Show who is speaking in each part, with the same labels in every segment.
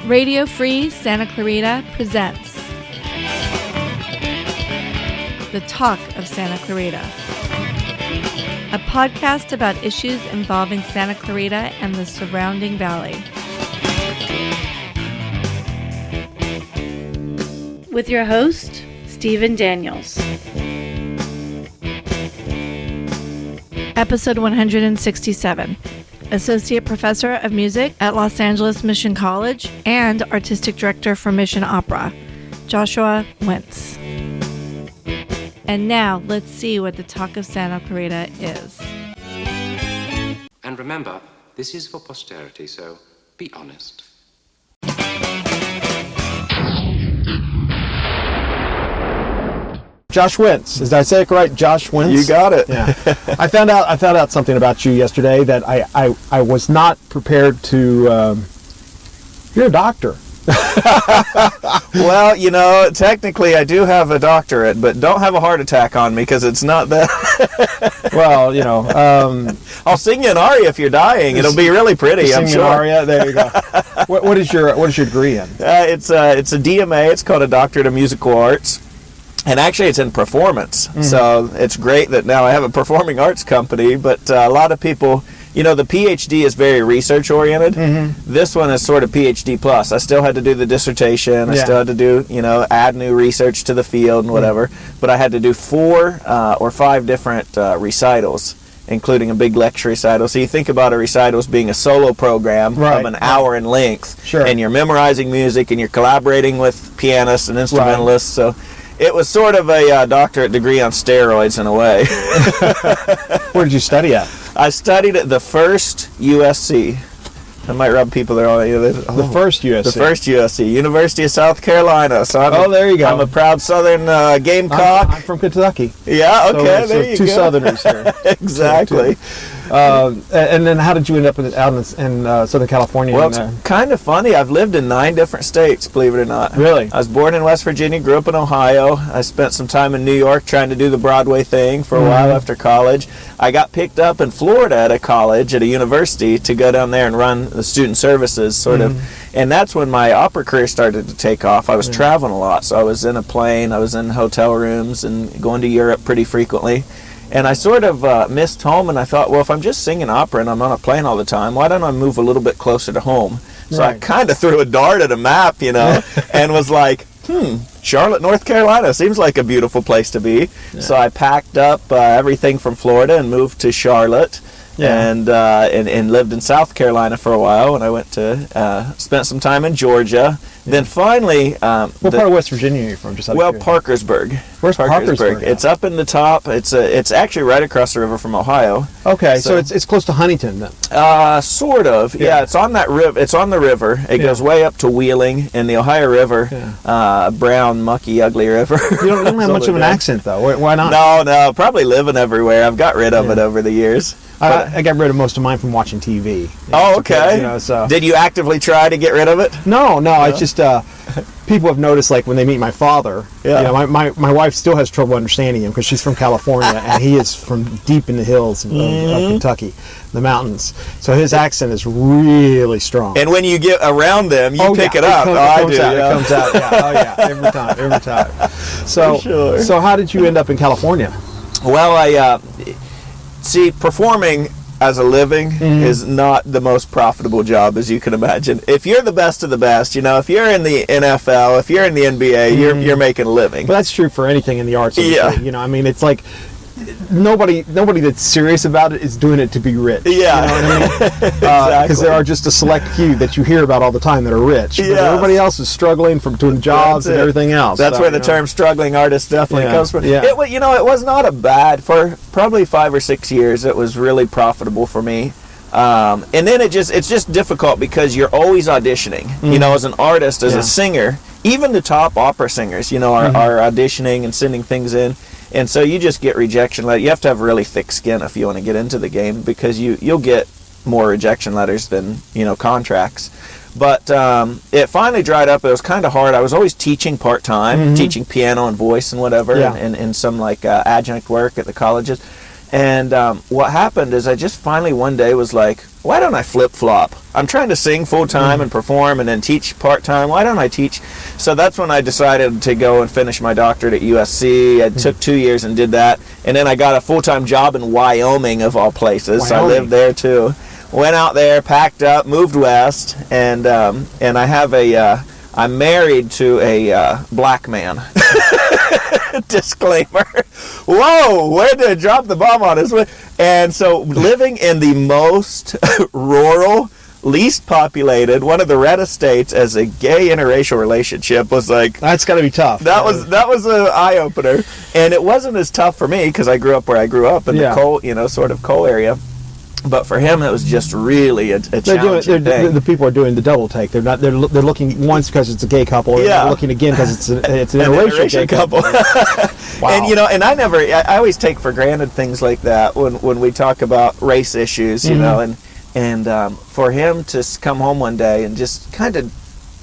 Speaker 1: Radio Free Santa Clarita presents The Talk of Santa Clarita, a podcast about issues involving Santa Clarita and the surrounding valley. With your host, Stephen Daniels. Episode 167. Associate Professor of Music at Los Angeles Mission College and Artistic Director for Mission Opera, Joshua Wentz. And now, let's see what the Talk of Santa Clarita is.
Speaker 2: And remember, this is for posterity, so be honest.
Speaker 3: Josh Wentz. Did I say it right? Josh Wentz?
Speaker 4: You got it.
Speaker 3: Yeah. I found out something about you yesterday that I was not prepared to. You're a doctor.
Speaker 4: Well, you know, technically I do have a doctorate, but don't have a heart attack on me because it's not that.
Speaker 3: Well, you know.
Speaker 4: I'll sing you an aria if you're dying. It'll be really pretty, I'm sure.
Speaker 3: An aria? There you go. What is your degree in?
Speaker 4: It's a DMA. It's called a Doctorate of Musical Arts. And actually, it's in performance, so it's great that now I have a performing arts company, but a lot of people, you know, the PhD is very research-oriented. This one is sort of PhD plus. I still had to do the dissertation. I still had to do, you know, add new research to the field and whatever, but I had to do 4 or 5 different recitals, including a big lecture recital. So you think about a recital as being a solo program of an hour in length, and you're memorizing music, and you're collaborating with pianists and instrumentalists, so... It was sort of a doctorate degree on steroids in a way.
Speaker 3: Where did you study at?
Speaker 4: I studied at the first USC. I might rub people there on
Speaker 3: the first USC.
Speaker 4: The first USC, University of South Carolina. So
Speaker 3: there you go.
Speaker 4: I'm a proud Southern Gamecock.
Speaker 3: I'm from Kentucky.
Speaker 4: Yeah, okay,
Speaker 3: so
Speaker 4: there you
Speaker 3: two
Speaker 4: go.
Speaker 3: Southerners here.
Speaker 4: Exactly.
Speaker 3: And then how did you end up out in Southern California?
Speaker 4: Well, it's kind of funny. I've lived in 9 different states, believe it or not.
Speaker 3: Really?
Speaker 4: I was born in West Virginia, grew up in Ohio. I spent some time in New York trying to do the Broadway thing for a while after college. I got picked up in Florida at a university, to go down there and run the student services, sort of. And that's when my opera career started to take off. I was traveling a lot, so I was in a plane, I was in hotel rooms, and going to Europe pretty frequently. And I sort of missed home, and I thought, well, if I'm just singing opera and I'm on a plane all the time, why don't I move a little bit closer to home? So I kind of threw a dart at a map, you know, and was like, Charlotte, North Carolina seems like a beautiful place to be. Yeah. So I packed up everything from Florida and moved to Charlotte. And lived in South Carolina for a while, and I went to spent some time in Georgia. Then finally,
Speaker 3: what part of West Virginia are you from?
Speaker 4: Parkersburg.
Speaker 3: Where's Parkersburg?
Speaker 4: It's up in the top. It's actually right across the river from Ohio.
Speaker 3: Okay, so it's close to Huntington then.
Speaker 4: Sort of. Yeah, it's on that river. It's on the river. It goes way up to Wheeling in the Ohio River. Brown, mucky, ugly river.
Speaker 3: You don't have much of an accent though. Why not?
Speaker 4: No. Probably living everywhere. I've got rid of it over the years.
Speaker 3: I got rid of most of mine from watching TV.
Speaker 4: Okay.
Speaker 3: So.
Speaker 4: Did you actively try to get rid of it?
Speaker 3: No. It's just people have noticed, like when they meet my father. Yeah. You know, my wife still has trouble understanding him because she's from California and he is from deep in the hills of Kentucky, the mountains. So his accent is really strong.
Speaker 4: And when you get around them, you pick it up.
Speaker 3: It comes out. Yeah. Every time. So how did you end up in California?
Speaker 4: Well, see, performing as a living is not the most profitable job, as you can imagine. If you're the best of the best, you know, if you're in the NFL, if you're in the NBA, you're making a living.
Speaker 3: But that's true for anything in the arts industry. Yeah. You know, I mean, it's like nobody that's serious about it is doing it to be rich. Yeah. You know what I mean?
Speaker 4: Exactly.
Speaker 3: Because there are just a select few that you hear about all the time that are rich. But everybody else is struggling from doing jobs and everything else.
Speaker 4: That's where the term struggling artist definitely comes from.
Speaker 3: Yeah.
Speaker 4: It was not a bad, for probably 5 or 6 years, it was really profitable for me. And then it's just difficult because you're always auditioning. You know, as an artist, as a singer, even the top opera singers, you know, are auditioning and sending things in. And so you just get rejection letters. You have to have really thick skin if you want to get into the game, because you'll get more rejection letters than, you know, contracts. But it finally dried up. It was kind of hard. I was always teaching part-time, teaching piano and voice and whatever, and some like adjunct work at the colleges. And what happened is I just finally one day was like, why don't I flip-flop? I'm trying to sing full-time and perform and then teach part-time. Why don't I teach? So that's when I decided to go and finish my doctorate at USC. I took 2 years and did that. And then I got a full-time job in Wyoming, of all places. So I lived there, too. Went out there, packed up, moved west, and I have I'm married to a black man. Disclaimer. Whoa, where did I drop the bomb on us? And so living in the most rural, least populated, one of the reddest states as a gay interracial relationship was like...
Speaker 3: That's got to be tough.
Speaker 4: That was an eye-opener. And it wasn't as tough for me because I grew up where I grew up in the coal, sort of coal area. But for him, it was just really a challenging thing.
Speaker 3: The people are doing the double take. They're not. They're looking once because it's a gay couple. And they're looking again because it's an interracial gay couple.
Speaker 4: Wow. And I always take for granted things like that when we talk about race issues, and for him to come home one day and just kind of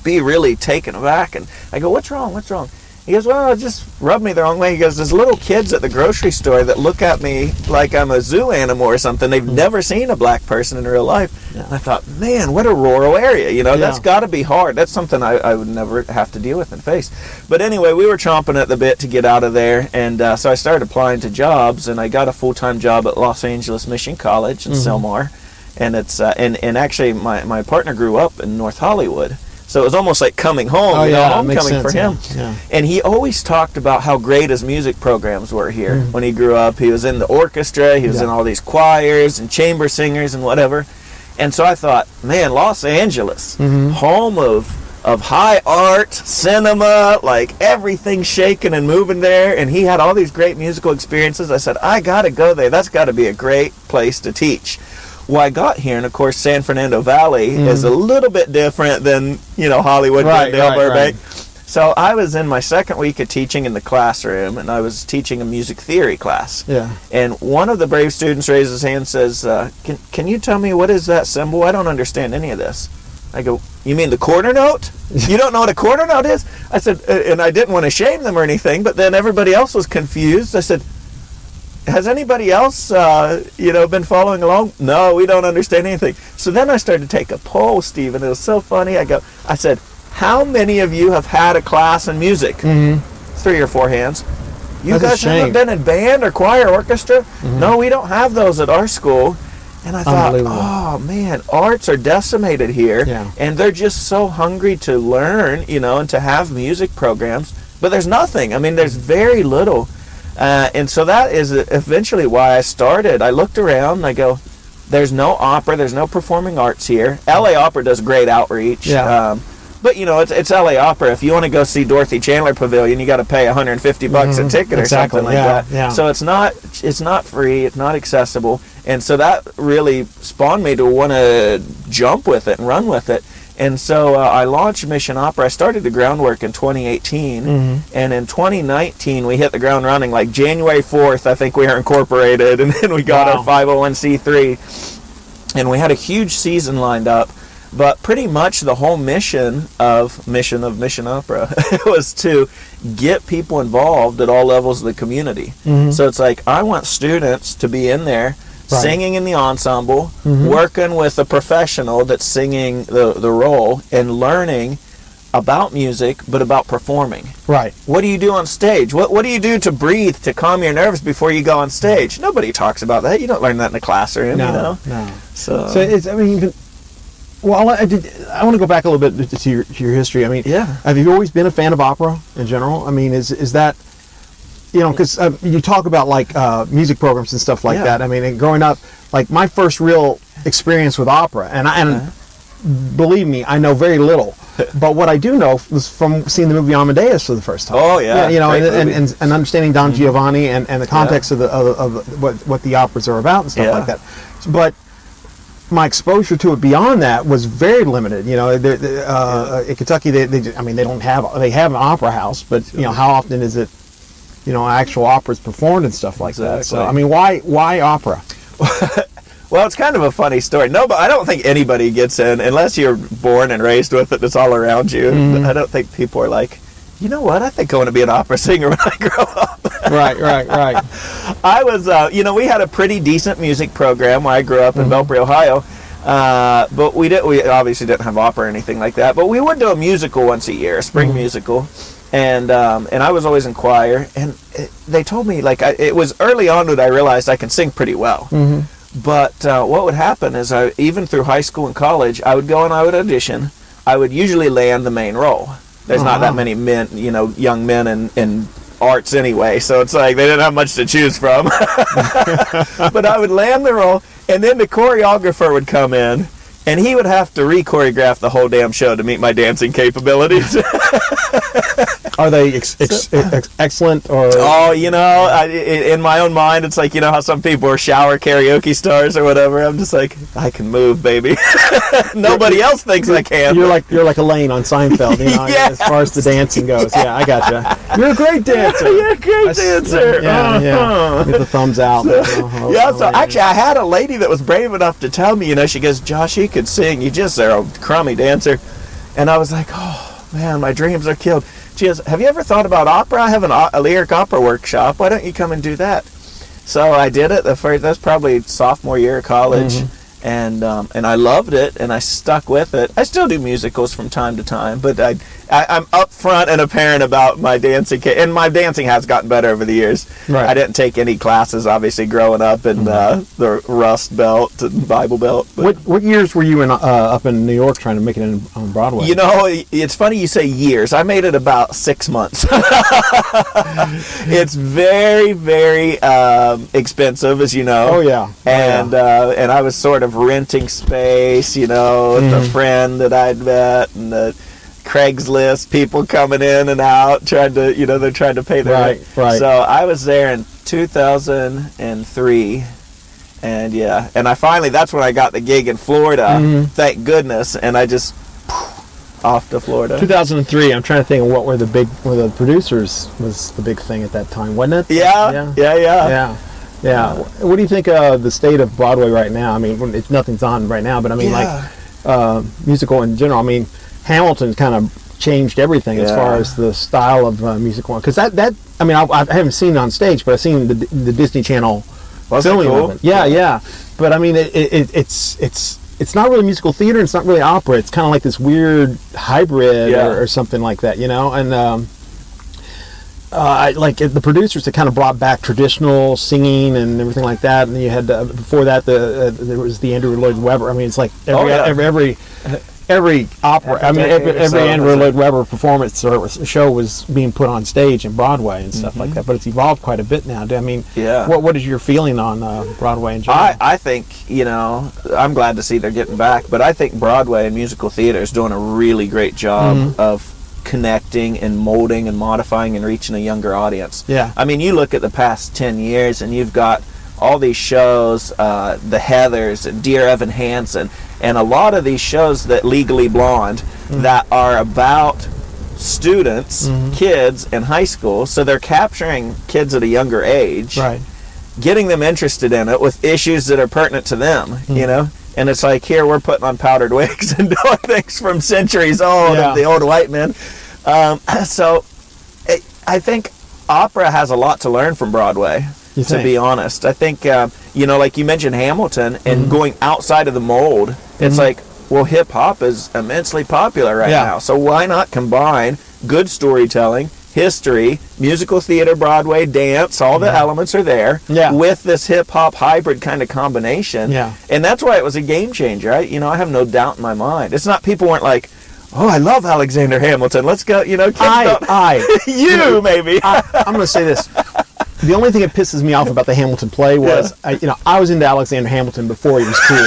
Speaker 4: be really taken aback, and I go, "What's wrong? What's wrong?" He goes, well, it just rubbed me the wrong way. He goes, there's little kids at the grocery store that look at me like I'm a zoo animal or something. They've never seen a black person in real life. Yeah. And I thought, man, what a rural area. That's got to be hard. That's something I would never have to deal with and face. But anyway, we were chomping at the bit to get out of there. And so I started applying to jobs, and I got a full-time job at Los Angeles Mission College in Selmar. And it's and actually my partner grew up in North Hollywood. So it was almost like coming home, homecoming for him. Yeah. And he always talked about how great his music programs were here. When he grew up, he was in the orchestra, he was in all these choirs and chamber singers and whatever. And so I thought, man, Los Angeles, home of high art, cinema, like everything shaking and moving there. And he had all these great musical experiences. I said, I got to go there. That's got to be a great place to teach. Well, I got here, and of course, San Fernando Valley is a little bit different than, Hollywood, Glendale, Burbank. So I was in my second week of teaching in the classroom, and I was teaching a music theory class. Yeah. And one of the brave students raised his hand and says, can you tell me what is that symbol? I don't understand any of this. I go, you mean the quarter note? You don't know what a quarter note is? I said, and I didn't want to shame them or anything, but then everybody else was confused. I said, has anybody else, been following along? No, we don't understand anything. So then I started to take a poll, Stephen. It was so funny. I said, how many of you have had a class in music? 3 or 4 hands. You guys haven't been in band or choir or orchestra? No, we don't have those at our school. And I thought, oh, man, arts are decimated here. Yeah. And they're just so hungry to learn, and to have music programs. But there's nothing. I mean, there's very little. And so that is eventually why I started. I looked around and I go, there's no opera, there's no performing arts here. LA Opera does great outreach. Yeah. But it's LA Opera. If you want to go see Dorothy Chandler Pavilion, you got to pay $150 a ticket or something like that. Yeah. So it's not free, it's not accessible. And so that really spawned me to want to jump with it and run with it. And so I launched Mission Opera. I started the groundwork in 2018, and in 2019 we hit the ground running. Like January 4th, I think we were incorporated, and then we got our 501c3, and we had a huge season lined up. But pretty much the whole mission of Mission Opera was to get people involved at all levels of the community. So it's like, I want students to be in there, singing in the ensemble, working with a professional that's singing the role, and learning about music, but about performing. Right. What do you do on stage? What do you do to breathe, to calm your nerves before you go on stage? Nobody talks about that. You don't learn that in a classroom, No. So
Speaker 3: it's, well, I want to go back a little bit to your history. I mean, have you always been a fan of opera in general? I mean, is that... because you talk about like music programs and stuff like that. I mean, and growing up, like my first real experience with opera, and believe me, I know very little. But what I do know was from seeing the movie Amadeus for the first time.
Speaker 4: Oh yeah,
Speaker 3: and understanding Don Giovanni and the context of what the operas are about and stuff like that. But my exposure to it beyond that was very limited. In Kentucky, they don't have an opera house, but how often is it? Actual operas performed and stuff like that. So, I mean, why opera?
Speaker 4: Well, it's kind of a funny story. No, but I don't think anybody gets in unless you're born and raised with it. It's all around you. I don't think people are like, you know what? I think I want to be an opera singer when I grow up.
Speaker 3: Right.
Speaker 4: I was, we had a pretty decent music program where I grew up in Belpre, Ohio. But we obviously didn't have opera or anything like that. But we would do a musical once a year, a spring musical. And I was always in choir. And they told me, like, it was early on that I realized I can sing pretty well. But what would happen is, even through high school and college, I would go and I would audition. I would usually land the main role. There's not that many men, young men in arts anyway, so it's like they didn't have much to choose from. But I would land the role, and then the choreographer would come in, and he would have to re-choreograph the whole damn show to meet my dancing capabilities.
Speaker 3: Are they excellent or?
Speaker 4: Oh, in my own mind, it's like, how some people are shower karaoke stars or whatever. I'm just like, I can move, baby. Nobody else thinks I can.
Speaker 3: You're like Elaine on Seinfeld,
Speaker 4: Yeah.
Speaker 3: as far as the dancing goes. Yeah, I gotcha. You're a great dancer.
Speaker 4: You're a great dancer.
Speaker 3: Yeah. With the thumbs out.
Speaker 4: So actually, I had a lady that was brave enough to tell me, she goes, Josh, you could sing. You just are a crummy dancer. And I was like, oh, man, my dreams are killed. She goes, have you ever thought about opera? I have a lyric opera workshop. Why don't you come and do that? So I did it. That's probably sophomore year of college. And I loved it, and I stuck with it. I still do musicals from time to time, but I'm upfront and apparent about my dancing. And my dancing has gotten better over the years.
Speaker 3: Right.
Speaker 4: I didn't take any classes, obviously, growing up in the Rust Belt and Bible Belt. But
Speaker 3: what years were you up in New York trying to make it on Broadway?
Speaker 4: It's funny you say years. I made it about 6 months. It's very, very expensive, as you know.
Speaker 3: Oh, yeah.
Speaker 4: And I was sort of renting space, with a friend that I'd met, and the Craigslist people coming in and out trying to, they're trying to pay their rent.
Speaker 3: Right.
Speaker 4: So I was there in 2003, and that's when I got the gig in Florida. Thank goodness, and I just off to Florida.
Speaker 3: 2003. I'm trying to think of what were the producers was the big thing at that time, wasn't it?
Speaker 4: Yeah.
Speaker 3: What do you think of the state of Broadway right now? I mean, nothing's on right now, but I mean, musical in general. I mean, Hamilton kind of changed everything as far as the style of musical. Because I haven't seen it on stage, but I've seen the Disney Channel filming of it. Yeah. But I mean, it's not really musical theater. It's not really opera. It's kind of like this weird hybrid or something like that, And like the producers that kind of brought back traditional singing and everything like that, and then you had before that there was the Andrew Lloyd Webber. I mean, it's like every opera. I mean, every Andrew Lloyd Webber performance or show was being put on stage in Broadway and stuff like that. But it's evolved quite a bit now. I mean, what is your feeling on Broadway in general?
Speaker 4: I think I'm glad to see they're getting back, but I think Broadway and musical theater is doing a really great job of connecting and molding and modifying and reaching a younger audience.
Speaker 3: Yeah.
Speaker 4: I mean, you look at the past 10 years and you've got all these shows, the Heathers, Dear Evan Hansen, and a lot of these shows that Legally Blonde that are about students, kids in high school. So they're capturing kids at a younger age,
Speaker 3: right,
Speaker 4: getting them interested in it with issues that are pertinent to them, And it's like, here we're putting on powdered wigs and doing things from centuries old, of the old white men. So I think opera has a lot to learn from Broadway, to be honest. I think, like you mentioned Hamilton and going outside of the mold, it's like, well, hip-hop is immensely popular right now. So why not combine good storytelling, history, musical theater, Broadway, dance, all the elements are there with this hip-hop hybrid kind of combination. And that's why it was a game changer. I have no doubt in my mind. It's not people weren't like, oh, I love Alexander Hamilton. Let's go, kids maybe.
Speaker 3: I'm going to say this. The only thing that pisses me off about the Hamilton play was, I was into Alexander Hamilton before he was cool.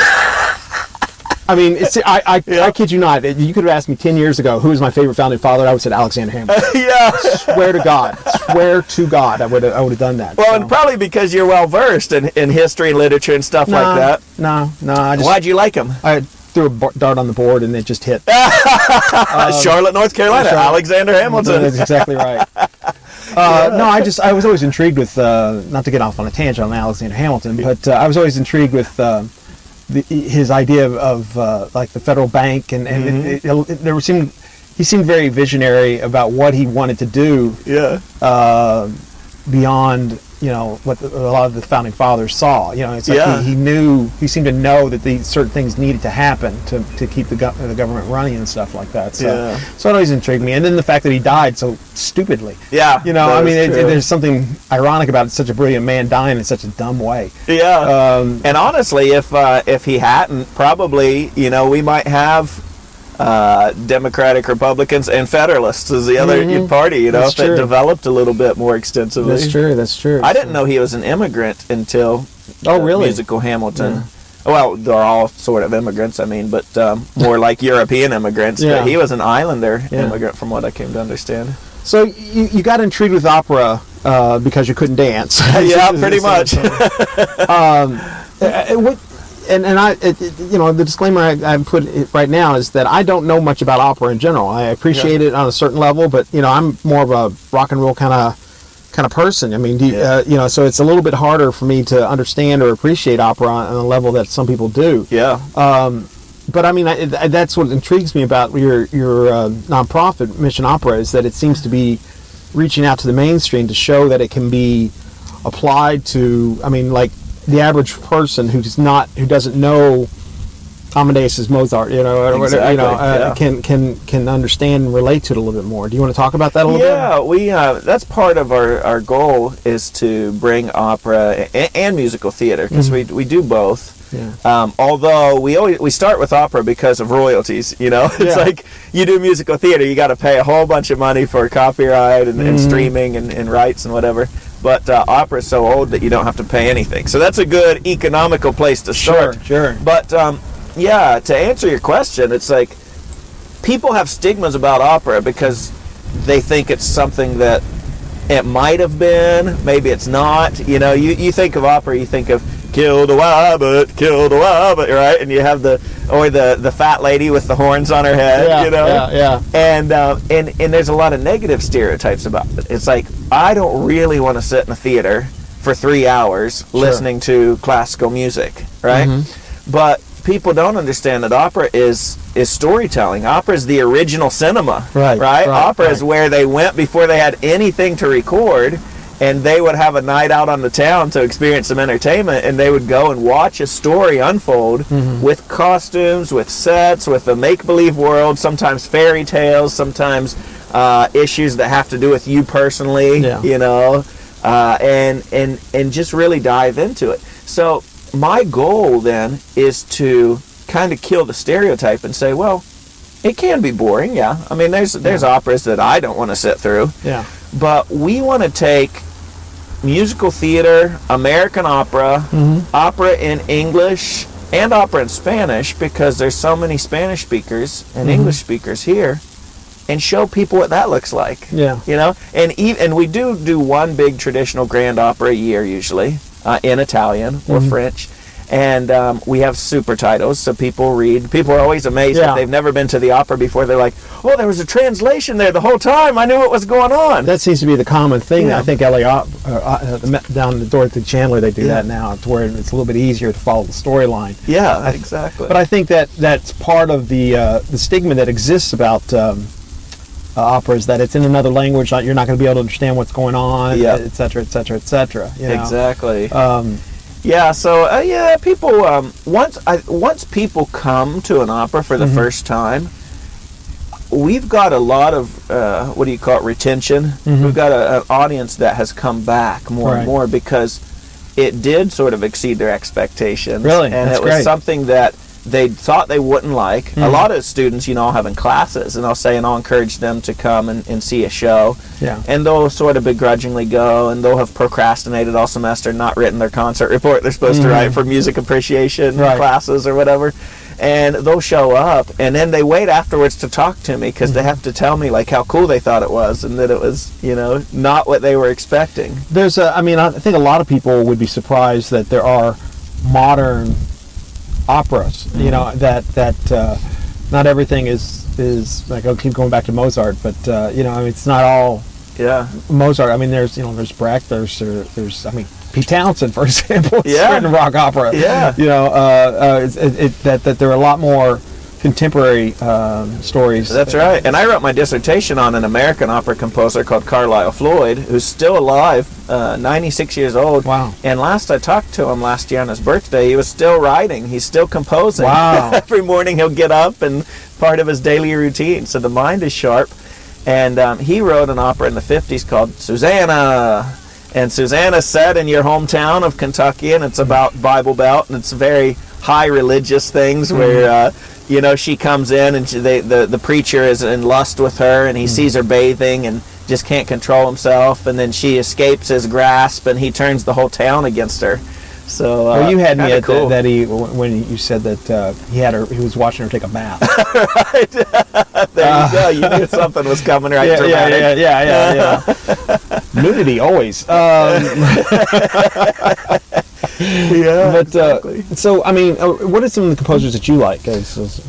Speaker 3: I mean, I kid you not. You could have asked me 10 years ago who was my favorite founding father. I would have said Alexander Hamilton. Swear to God, I would have done that.
Speaker 4: Well, and probably because you're well versed in history and literature and stuff like that.
Speaker 3: No.
Speaker 4: Why'd you like him?
Speaker 3: I threw a dart on the board and it just hit.
Speaker 4: Charlotte, North Carolina. Alexander Hamilton.
Speaker 3: That's exactly right. I was always intrigued with, not to get off on a tangent on Alexander Hamilton, but I was always intrigued with his idea of like the federal bank, and he seemed very visionary about what he wanted to do.
Speaker 4: Yeah.
Speaker 3: Beyond what a lot of the founding fathers saw. It's like
Speaker 4: Yeah.
Speaker 3: he seemed to know that these certain things needed to happen to keep the government running and stuff like that. So it always intrigued me. And then the fact that he died so stupidly.
Speaker 4: Yeah.
Speaker 3: I mean, there's something ironic about it. Such a brilliant man dying in such a dumb way.
Speaker 4: Yeah. And honestly, if he hadn't, probably, we might have Democratic, Republicans, and Federalists as the other party, if it developed a little bit more extensively.
Speaker 3: That's true.
Speaker 4: I didn't know he was an immigrant until
Speaker 3: really?
Speaker 4: musical Hamilton. Yeah. Well, they're all sort of immigrants, but more like European immigrants.
Speaker 3: Yeah.
Speaker 4: But he was an islander immigrant, from what I came to understand.
Speaker 3: So you got intrigued with opera because you couldn't dance.
Speaker 4: Yeah, pretty much.
Speaker 3: The disclaimer I put right now is that I don't know much about opera in general. I appreciate it on a certain level, but I'm more of a rock and roll kind of person. I mean, so it's a little bit harder for me to understand or appreciate opera on a level that some people do.
Speaker 4: Yeah.
Speaker 3: But I mean, that's what intrigues me about your nonprofit Mission Opera, is that it seems to be reaching out to the mainstream to show that it can be applied to. I mean, like, the average person who doesn't know Amadeus Mozart, can understand and relate to it a little bit more. Do you want to talk about that a little bit?
Speaker 4: Yeah, we that's part of our goal, is to bring opera and musical theater, because we do both.
Speaker 3: Yeah.
Speaker 4: Although we start with opera because of royalties. It's like you do musical theater, you got to pay a whole bunch of money for copyright and streaming and rights and whatever. But opera is so old that you don't have to pay anything. So that's a good economical place to start.
Speaker 3: Sure.
Speaker 4: But to answer your question, it's like people have stigmas about opera because they think it's something that it might have been, maybe it's not. You think of opera, you think of kill the wabbit, right? And you have the fat lady with the horns on her head,
Speaker 3: Yeah.
Speaker 4: And there's a lot of negative stereotypes about it. It's like, I don't really want to sit in a theater for 3 hours listening to classical music, right? Mm-hmm. But people don't understand that opera is storytelling. Opera is the original cinema, right? Opera is where they went before they had anything to record, and they would have a night out on the town to experience some entertainment, and they would go and watch a story unfold with costumes, with sets, with a make-believe world, sometimes fairy tales, sometimes issues that have to do with you personally, and just really dive into it. So my goal then is to kind of kill the stereotype and say, well, it can be boring, yeah. I mean, there's operas that I don't want to sit through.
Speaker 3: Yeah.
Speaker 4: But we want to take musical theater, American opera, opera in English, and opera in Spanish, because there's so many Spanish speakers and English speakers here, and show people what that looks like.
Speaker 3: Yeah.
Speaker 4: And we do one big traditional grand opera a year usually, in Italian or French. And we have super titles, so people read. People are always amazed if they've never been to the opera before. They're like, oh, there was a translation there the whole time. I knew what was going on.
Speaker 3: That seems to be the common thing. Yeah. I think LA down the Dorothy Chandler, they do that now, to where it's a little bit easier to follow the storyline.
Speaker 4: Yeah, exactly.
Speaker 3: But I think that's part of the stigma that exists about opera, is that it's in another language. You're not going to be able to understand what's going on, et cetera, et cetera, et cetera.
Speaker 4: Exactly. People once people come to an opera for the first time, we've got a lot of retention. We've got an audience that has come back more and more because it did sort of exceed their expectations.
Speaker 3: Really?
Speaker 4: And it was something that they thought they wouldn't like. A lot of students, I'll have in classes, and I'll encourage them to come and see a show.
Speaker 3: Yeah.
Speaker 4: And they'll sort of begrudgingly go, and they'll have procrastinated all semester, not written their concert report they're supposed to write for music appreciation classes or whatever. And they'll show up, and then they wait afterwards to talk to me because they have to tell me how cool they thought it was, and that it was, not what they were expecting.
Speaker 3: I think a lot of people would be surprised that there are modern operas, that not everything is like, I'll keep going back to Mozart, but it's not all Mozart. I mean, there's Brecht, there's Pete Townsend, for example, is
Speaker 4: Yeah.
Speaker 3: written rock opera.
Speaker 4: Yeah.
Speaker 3: You know, that there are a lot more contemporary stories.
Speaker 4: That's right. And I wrote my dissertation on an American opera composer called Carlisle Floyd, who's still alive, 96 years old.
Speaker 3: Wow.
Speaker 4: And last I talked to him last year on his birthday, he was still writing. He's still composing.
Speaker 3: Wow.
Speaker 4: Every morning he'll get up, and part of his daily routine. So the mind is sharp. And he wrote an opera in the 50s called Susanna. And Susanna's set in your hometown of Kentucky, and it's about Bible Belt, and it's very high religious things where you know, she comes in and the preacher is in lust with her, and he sees her bathing and just can't control himself, and then she escapes his grasp, and he turns the whole town against her. So
Speaker 3: well, you had me at
Speaker 4: cool.
Speaker 3: that when you said that he was watching her take a bath.
Speaker 4: Right. There you go. You knew something was coming right dramatic.
Speaker 3: Yeah. Nudity always.
Speaker 4: Yeah,
Speaker 3: but
Speaker 4: exactly.
Speaker 3: so I mean, what are some of the composers that you like?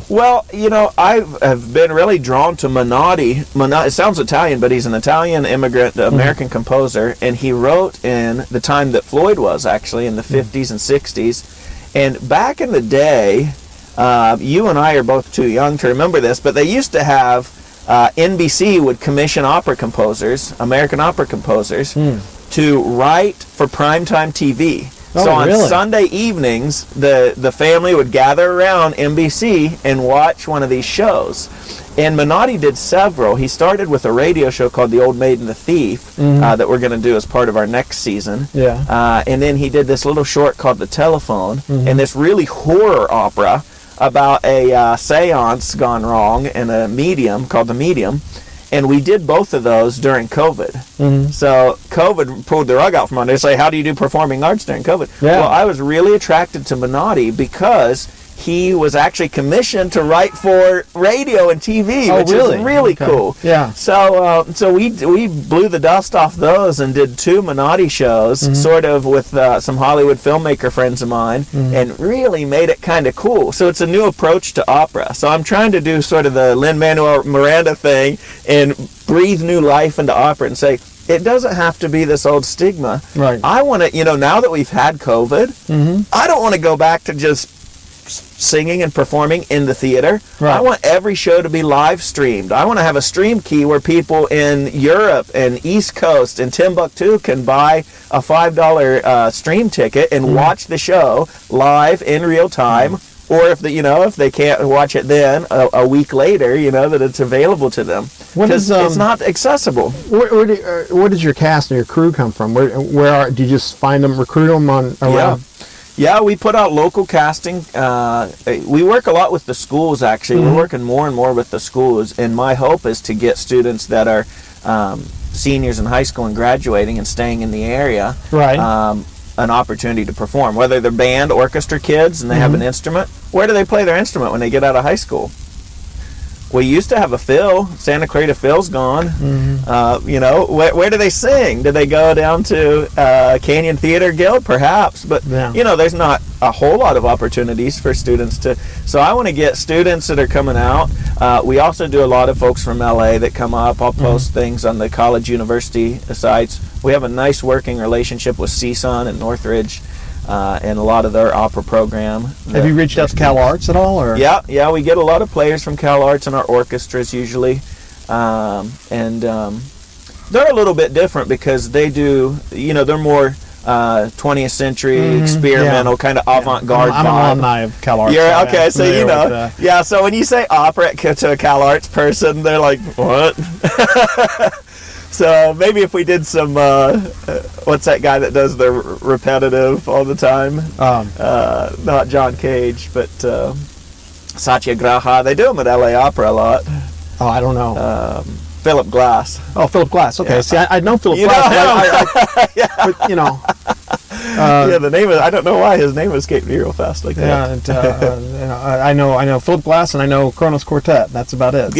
Speaker 4: Well, you know, I have been really drawn to Menotti. It sounds Italian, but he's an Italian immigrant American composer, and he wrote in the time that Floyd was actually in the 50s and 60s. And back in the day, you and I are both too young to remember this, but they used to have NBC would commission opera composers, American opera composers, to write for primetime TV.
Speaker 3: Oh,
Speaker 4: so on
Speaker 3: really?
Speaker 4: Sunday evenings, the family would gather around NBC and watch one of these shows. And Menotti did several. He started with a radio show called The Old Maid and the Thief that we're going to do as part of our next season.
Speaker 3: Yeah.
Speaker 4: And then he did this little short called The Telephone, and this really horror opera about a seance gone wrong in a medium called The Medium. And we did both of those during COVID. So COVID pulled the rug out from under us. Say, how do you do performing arts during COVID?
Speaker 3: Yeah.
Speaker 4: Well, I was really attracted to Menotti because he was actually commissioned to write for radio and TV, which is really cool.
Speaker 3: Yeah.
Speaker 4: So we blew the dust off those and did 2 Menotti shows, sort of with some Hollywood filmmaker friends of mine, and really made it kind of cool. So it's a new approach to opera. So I'm trying to do sort of the Lin-Manuel Miranda thing and breathe new life into opera and say, it doesn't have to be this old stigma.
Speaker 3: Right.
Speaker 4: I want to, now that we've had COVID, I don't want to go back to just singing and performing in the theater.
Speaker 3: Right.
Speaker 4: I want every show to be live streamed. I want to have a stream key where people in Europe and East Coast and Timbuktu can buy a $5 stream ticket and watch the show live in real time. Or if they can't watch it then a week later, that it's available to them. Because it's not accessible.
Speaker 3: Where does your cast and your crew come from? Do you just find them, recruit them around?
Speaker 4: Yeah, we put out local casting. We work a lot with the schools, actually. We're working more and more with the schools, and my hope is to get students that are seniors in high school and graduating and staying in the area an opportunity to perform. Whether they're band, orchestra kids, and they have an instrument, where do they play their instrument when they get out of high school? We used to have a Phil. Santa Clarita Phil's gone. Where do they sing? Do they go down to Canyon Theater Guild? Perhaps. But, there's not a whole lot of opportunities for students to... So I want to get students that are coming out. We also do a lot of folks from LA that come up. I'll post things on the college university sites. We have a nice working relationship with CSUN and Northridge. And a lot of their opera program.
Speaker 3: Have you reached out to Cal Arts at all? Or?
Speaker 4: Yeah, we get a lot of players from Cal Arts in our orchestras usually. And they're a little bit different because they do, they're more 20th century experimental kind of avant-garde
Speaker 3: I'm an alumni of Cal Arts.
Speaker 4: Yeah, okay, so so when you say opera to a Cal Arts person, they're like, what? So maybe if we did some, what's that guy that does the repetitive all the time? Not John Cage, but Satyagraha. They do them at LA Opera a lot.
Speaker 3: Oh, I don't know.
Speaker 4: Philip Glass.
Speaker 3: Oh, Philip Glass. Okay,
Speaker 4: Yeah.
Speaker 3: See, I know Philip Glass. But
Speaker 4: The name is, I don't know why his name escaped me real fast like that.
Speaker 3: Yeah, I know Philip Glass and I know Kronos Quartet. That's about it.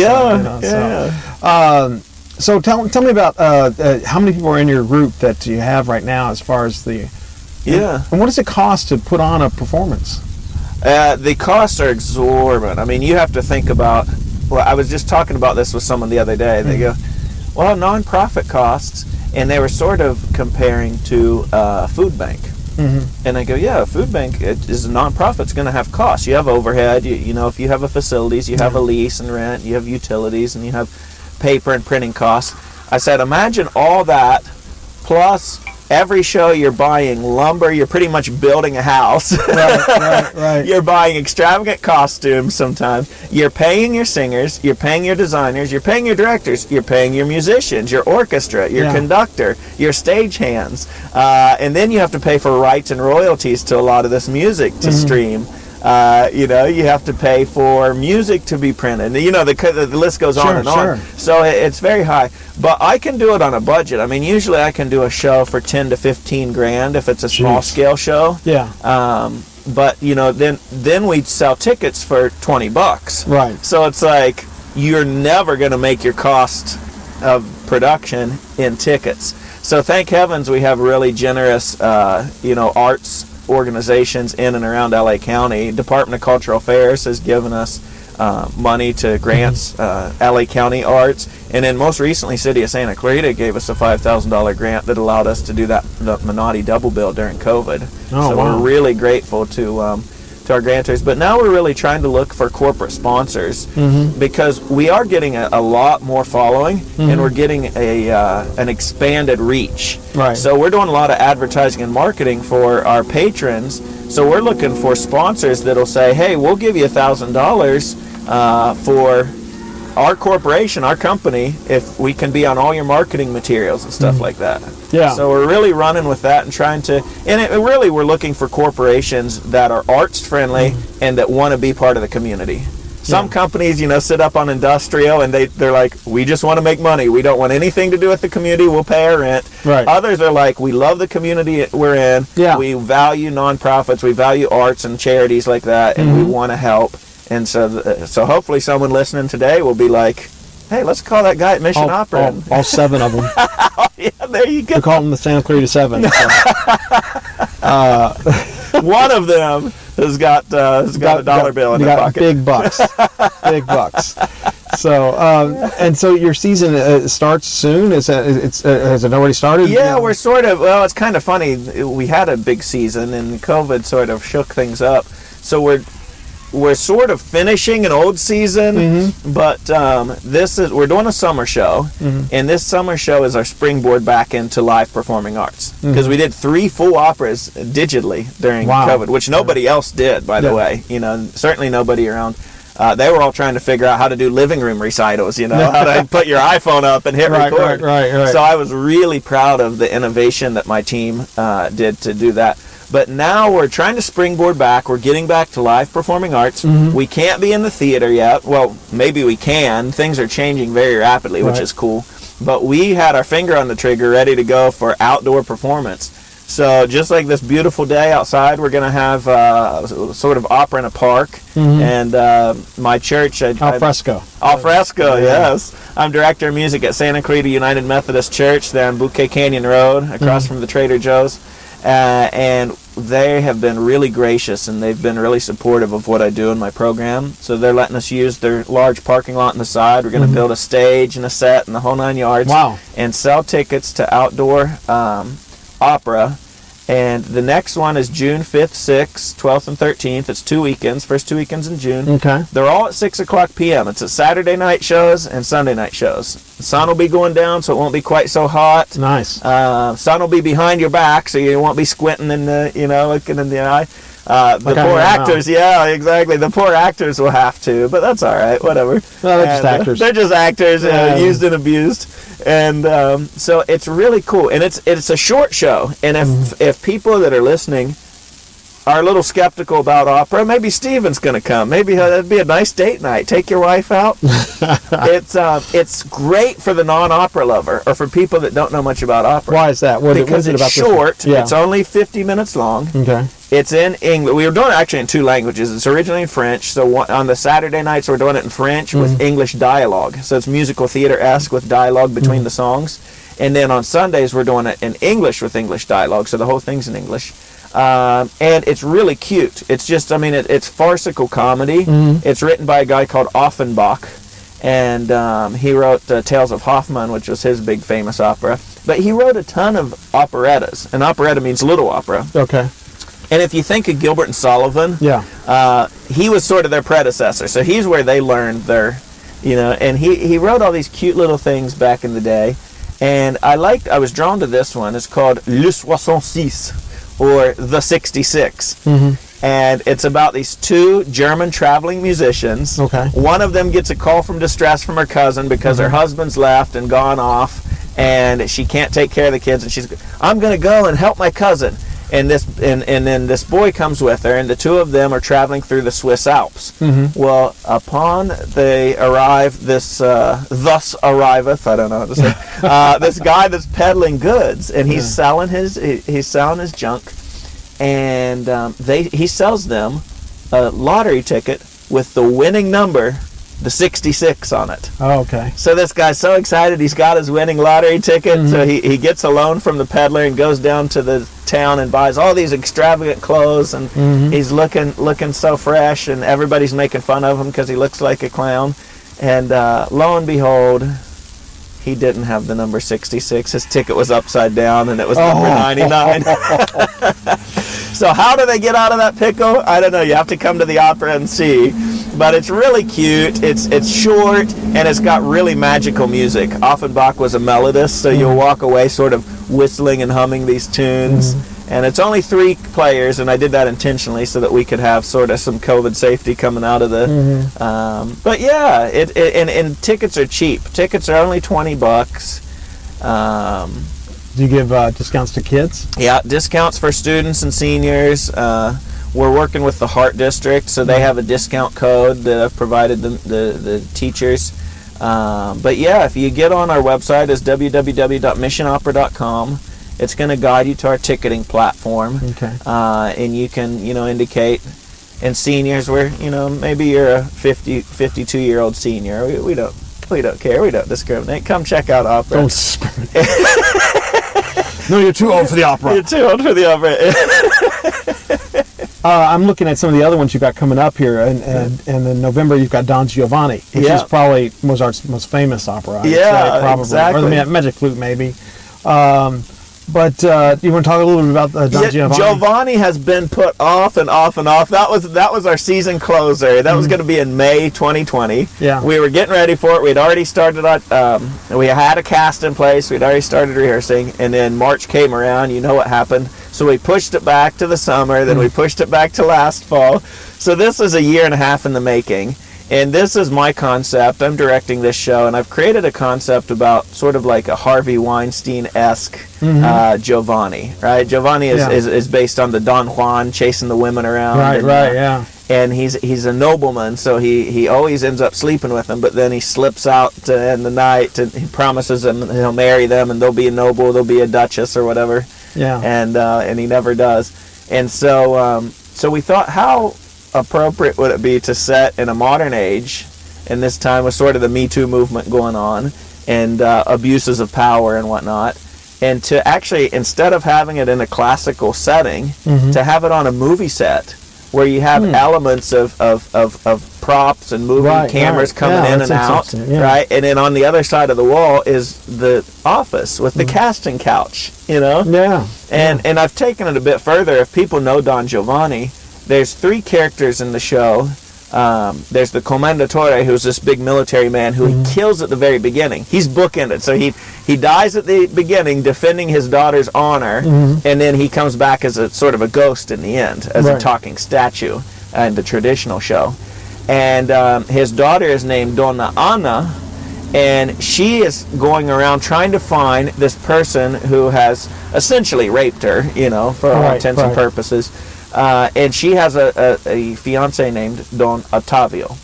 Speaker 3: So tell me about how many people are in your group that you have right now, as far as the and what does it cost to put on a performance?
Speaker 4: The costs are exorbitant. I mean, you have to think about. Well, I was just talking about this with someone the other day. They go, "Well, nonprofit costs." and they were sort of comparing to a food bank. And I go, yeah, a food bank is a nonprofit. It's going to have costs. You have overhead. You know, if you have a facilities, you have a lease and rent. You have utilities, and you have paper and printing costs. I said, imagine all that plus every show you're buying lumber. You're pretty much building a house.
Speaker 3: Right.
Speaker 4: You're buying extravagant costumes sometimes. You're paying your singers. You're paying your designers. You're paying your directors. You're paying your musicians, your orchestra, your conductor, your stage hands. And then you have to pay for rights and royalties to a lot of this music to stream. You know, you have to pay for music to be printed. You know, the list goes on and on. So it's very high. But I can do it on a budget. I mean, usually I can do a show for 10 to 15 grand if it's a small scale show.
Speaker 3: Yeah.
Speaker 4: But you know, then we'd sell tickets for $20.
Speaker 3: Right.
Speaker 4: So it's like you're never going to make your cost of production in tickets. So thank heavens we have really generous, you know, arts organizations in and around LA County. Department of Cultural Affairs has given us money to grants, LA County Arts, and then most recently City of Santa Clarita gave us a $5,000 grant that allowed us to do the Menotti double bill during COVID. So we're really grateful to our grantors. But now we're really trying to look for corporate sponsors because we are getting a lot more following and we're getting an expanded reach.
Speaker 3: Right.
Speaker 4: So we're doing a lot of advertising and marketing for our patrons. So we're looking for sponsors that'll say, hey, we'll give you $1,000 for our corporation, our company, if we can be on all your marketing materials and stuff like that.
Speaker 3: Yeah.
Speaker 4: So we're really running with that and trying to, and really we're looking for corporations that are arts friendly and that want to be part of the community. Some companies, you know, sit up on industrial and they're like, we just want to make money. We don't want anything to do with the community. We'll pay our rent.
Speaker 3: Right.
Speaker 4: Others are like, we love the community we're in.
Speaker 3: Yeah.
Speaker 4: We value nonprofits. We value arts and charities like that, and we want to help. And so hopefully someone listening today will be like, hey, let's call that guy at Mission Opera.
Speaker 3: All 7 of them.
Speaker 4: Yeah, there you go.
Speaker 3: We call them the Santa Clarita 7. So.
Speaker 4: One of them has got a dollar bill in their pocket.
Speaker 3: Big bucks. Big bucks. So, and so your season starts soon? Has it already started?
Speaker 4: Yeah, we're sort of, well, it's kind of funny. We had a big season and COVID sort of shook things up. So we're sort of finishing an old season, but we're doing a summer show, and this summer show is our springboard back into live performing arts, because we did 3 full operas digitally during COVID, which nobody else did, by the way. You know, certainly nobody around. They were all trying to figure out how to do living room recitals, you know, how to put your iPhone up and hit record. Right. So I was really proud of the innovation that my team did to do that. But now we're trying to springboard back. We're getting back to live performing arts. We can't be in the theater yet. Well, maybe we can. Things are changing very rapidly, which is cool. But we had our finger on the trigger ready to go for outdoor performance. So just like this beautiful day outside, we're going to have sort of opera in a park. And my church...
Speaker 3: Al fresco.
Speaker 4: Al fresco, yes. I'm director of music at Santa Clarita United Methodist Church there on Bouquet Canyon Road, across from the Trader Joe's. And they have been really gracious, and they've been really supportive of what I do in my program. So they're letting us use their large parking lot on the side. We're going to build a stage and a set and the whole 9 yards.
Speaker 3: Wow. And
Speaker 4: sell tickets to outdoor opera. And the next one is June 5th, 6th, 12th, and 13th. It's 2 weekends, first 2 weekends in June.
Speaker 3: Okay.
Speaker 4: They're all at 6 o'clock p.m. It's a Saturday night shows and Sunday night shows. The sun will be going down, so it won't be quite so hot.
Speaker 3: Nice.
Speaker 4: Sun will be behind your back, so you won't be squinting in the, looking in the eye. The poor actors, yeah, exactly. The poor actors will have to, but that's all right, whatever.
Speaker 3: No, they're just actors.
Speaker 4: They're just actors, used and abused. And so it's really cool. And it's a short show. And if people that are listening are a little skeptical about opera, maybe Steven's going to come. Maybe that'd be a nice date night. Take your wife out. It's great for the non-opera lover, or for people that don't know much about opera.
Speaker 3: Why is that?
Speaker 4: Because it's short. Yeah. It's only 50 minutes long.
Speaker 3: Okay.
Speaker 4: It's in English. We were doing it actually in 2 languages. It's originally in French. So on the Saturday nights, we're doing it in French with English dialogue. So it's musical theater-esque with dialogue between the songs. And then on Sundays, we're doing it in English with English dialogue. So the whole thing's in English. And it's really cute. It's just, it's farcical comedy. It's written by a guy called Offenbach. and he wrote Tales of Hoffmann, which was his big famous opera. But he wrote a ton of operettas, and operetta means little opera.
Speaker 3: Okay.
Speaker 4: And if you think of Gilbert and Sullivan, he was sort of their predecessor. So he's where they learned their, and he wrote all these cute little things back in the day. And I was drawn to this one. It's called Le 66, or The 66. Mm-hmm. And it's about these two German traveling musicians.
Speaker 3: Okay.
Speaker 4: One of them gets a call from distress from her cousin because her husband's left and gone off, and she can't take care of the kids, and she's, I'm going to go and help my cousin. And then this boy comes with her, and the two of them are traveling through the Swiss Alps. Mm-hmm. Well, upon they arrive, thus arriveth, I don't know how to say, this guy that's peddling goods, and he's selling his junk, and he sells them a lottery ticket with the winning number, the 66 on it.
Speaker 3: Oh, okay.
Speaker 4: So this guy's so excited, he's got his winning lottery ticket, mm-hmm. So he gets a loan from the peddler and goes down to the town and buys all these extravagant clothes, and mm-hmm. he's looking so fresh, and everybody's making fun of him because he looks like a clown. And lo and behold, he didn't have the number 66. His ticket was upside down, and it was number 99. So how do they get out of that pickle? I don't know. You have to come to the opera and see. But it's really cute. It's short, and it's got really magical music. Offenbach was a melodist, so you'll walk away sort of whistling and humming these tunes. Mm-hmm. And it's only 3 players, and I did that intentionally so that we could have sort of some COVID safety coming out of the... Mm-hmm. But yeah, and tickets are cheap. Tickets are only $20.
Speaker 3: Do you give discounts to kids?
Speaker 4: Yeah, discounts for students and seniors. We're working with the Heart District, so they have a discount code that I've provided the teachers. But yeah, if you get on our website, it's www.missionopera.com. It's going to guide you to our ticketing platform. Okay. And you can, indicate. And seniors, maybe you're a 52-year-old senior. We don't care. We don't discriminate. Come check out opera.
Speaker 3: Don't discriminate. No, you're too old for the opera.
Speaker 4: You're too old for the opera.
Speaker 3: I'm looking at some of the other ones you've got coming up here, and in November you've got Don Giovanni, which is probably Mozart's most famous opera. Probably.
Speaker 4: Exactly.
Speaker 3: Or the Magic Flute, maybe. But you want to talk a little bit about Don Giovanni?
Speaker 4: Giovanni has been put off and off and off. That was our season closer. That was going to be in May 2020. Yeah. We were getting ready for it. We'd already started. We had a cast in place. We'd already started rehearsing, and then March came around. You know what happened. So we pushed it back to the summer. Then we pushed it back to last fall. So this is a year and a half in the making. And this is my concept. I'm directing this show, and I've created a concept about sort of like a Harvey Weinstein-esque Giovanni, right? Giovanni is based on the Don Juan chasing the women around.
Speaker 3: Right.
Speaker 4: And he's a nobleman, so he always ends up sleeping with them, but then he slips out in the night, and he promises them he'll marry them, and they'll be a noble, they'll be a duchess or whatever. Yeah. And he never does. And so we thought, how appropriate would it be to set in a modern age, and this time with sort of the Me Too movement going on, and abuses of power and whatnot, and to actually, instead of having it in a classical setting, to have it on a movie set where you have elements of props and moving cameras coming in and out, right? And then on the other side of the wall is the office with the casting couch, And I've taken it a bit further. If people know Don Giovanni, there's 3 characters in the show. There's the Commendatore, who's this big military man who he kills at the very beginning. He's bookended. So he dies at the beginning defending his daughter's honor, and then he comes back as a sort of a ghost in the end, as a talking statue in the traditional show. And his daughter is named Donna Anna, and she is going around trying to find this person who has essentially raped her, for all intents and purposes. And she has a fiancé named Don Ottavio.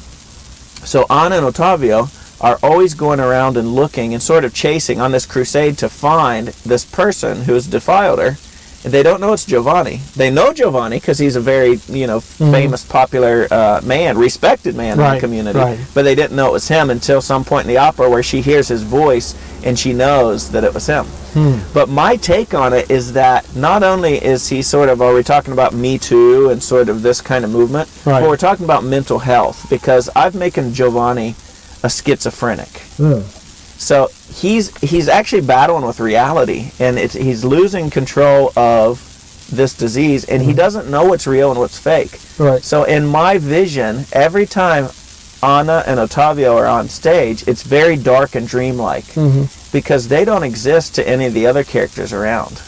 Speaker 4: So Anna and Ottavio are always going around and looking and sort of chasing on this crusade to find this person who has defiled her. And they don't know it's Giovanni. They know Giovanni because he's a very, famous, popular man, respected man in the community. Right. But they didn't know it was him until some point in the opera where she hears his voice and she knows that it was him. But my take on it is that not only is he sort of, are we talking about Me Too and sort of this kind of movement, but we're talking about mental health, because I've making Giovanni a schizophrenic. So he's actually battling with reality, and he's losing control of this disease, and he doesn't know what's real and what's fake.
Speaker 3: Right.
Speaker 4: So in my vision, every time Anna and Ottavio are on stage, it's very dark and dreamlike, because they don't exist to any of the other characters around.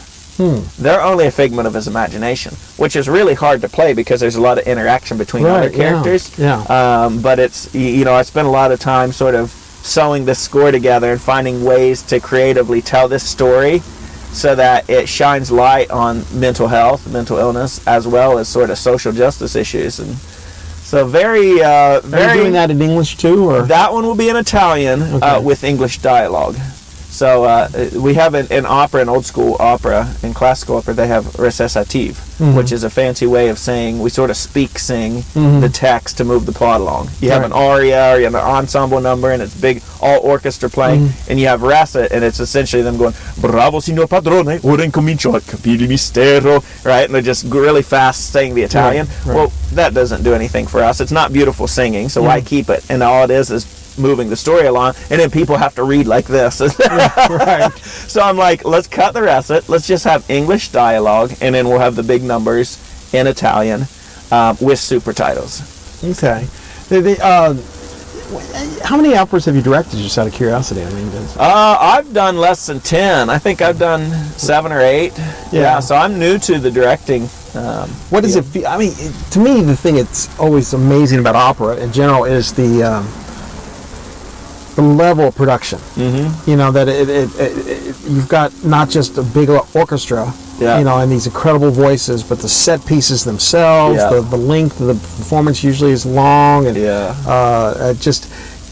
Speaker 4: They're only a figment of his imagination, which is really hard to play because there's a lot of interaction between other characters. But it's, I spent a lot of time sort of sewing this score together and finding ways to creatively tell this story so that it shines light on mental health, mental illness, as well as sort of social justice issues. And so very... Are you
Speaker 3: doing that in English too? Or?
Speaker 4: That one will be in Italian with English dialogue. So we have an opera, an old school opera, in classical opera, they have recitative, which is a fancy way of saying, we sort of sing the text to move the plot along. You have an aria, or you have an ensemble number, and it's big, all orchestra playing, and you have recit, and it's essentially them going, bravo signor padrone, ora incomincio a capire il mistero, right? And they're just really fast saying the Italian. Well, that doesn't do anything for us. It's not beautiful singing, so why keep it? And all it is moving the story along, and then people have to read like this. So I'm like, let's cut the recit, let's just have English dialogue, and then we'll have the big numbers in Italian with super titles.
Speaker 3: Okay. How many operas have you directed, just out of curiosity? I mean,
Speaker 4: I've done less than 10. I think I've done 7 or 8. So I'm new to the directing.
Speaker 3: What does it feel? I mean, to me, the thing that's always amazing about opera in general is the level of production. That you've got not just a big orchestra, and these incredible voices, but the set pieces themselves, the length of the performance usually is long, and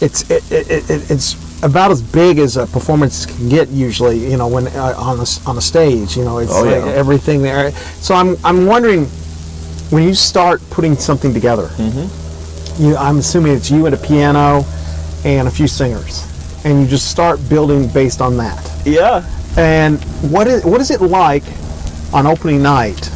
Speaker 3: it's about as big as a performance can get usually. When on a stage, it's everything there. So I'm wondering, when you start putting something together, I'm assuming it's you and a piano and a few singers, and you just start building based on that. And what is it like on opening night,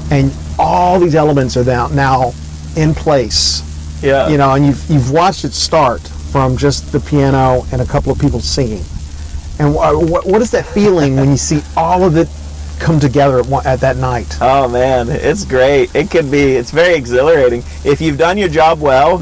Speaker 3: and all these elements are now in place? And you've watched it start from just the piano and a couple of people singing. And what is that feeling when you see all of it come together at that night?
Speaker 4: Oh man, it's great. It's very exhilarating. If you've done your job well,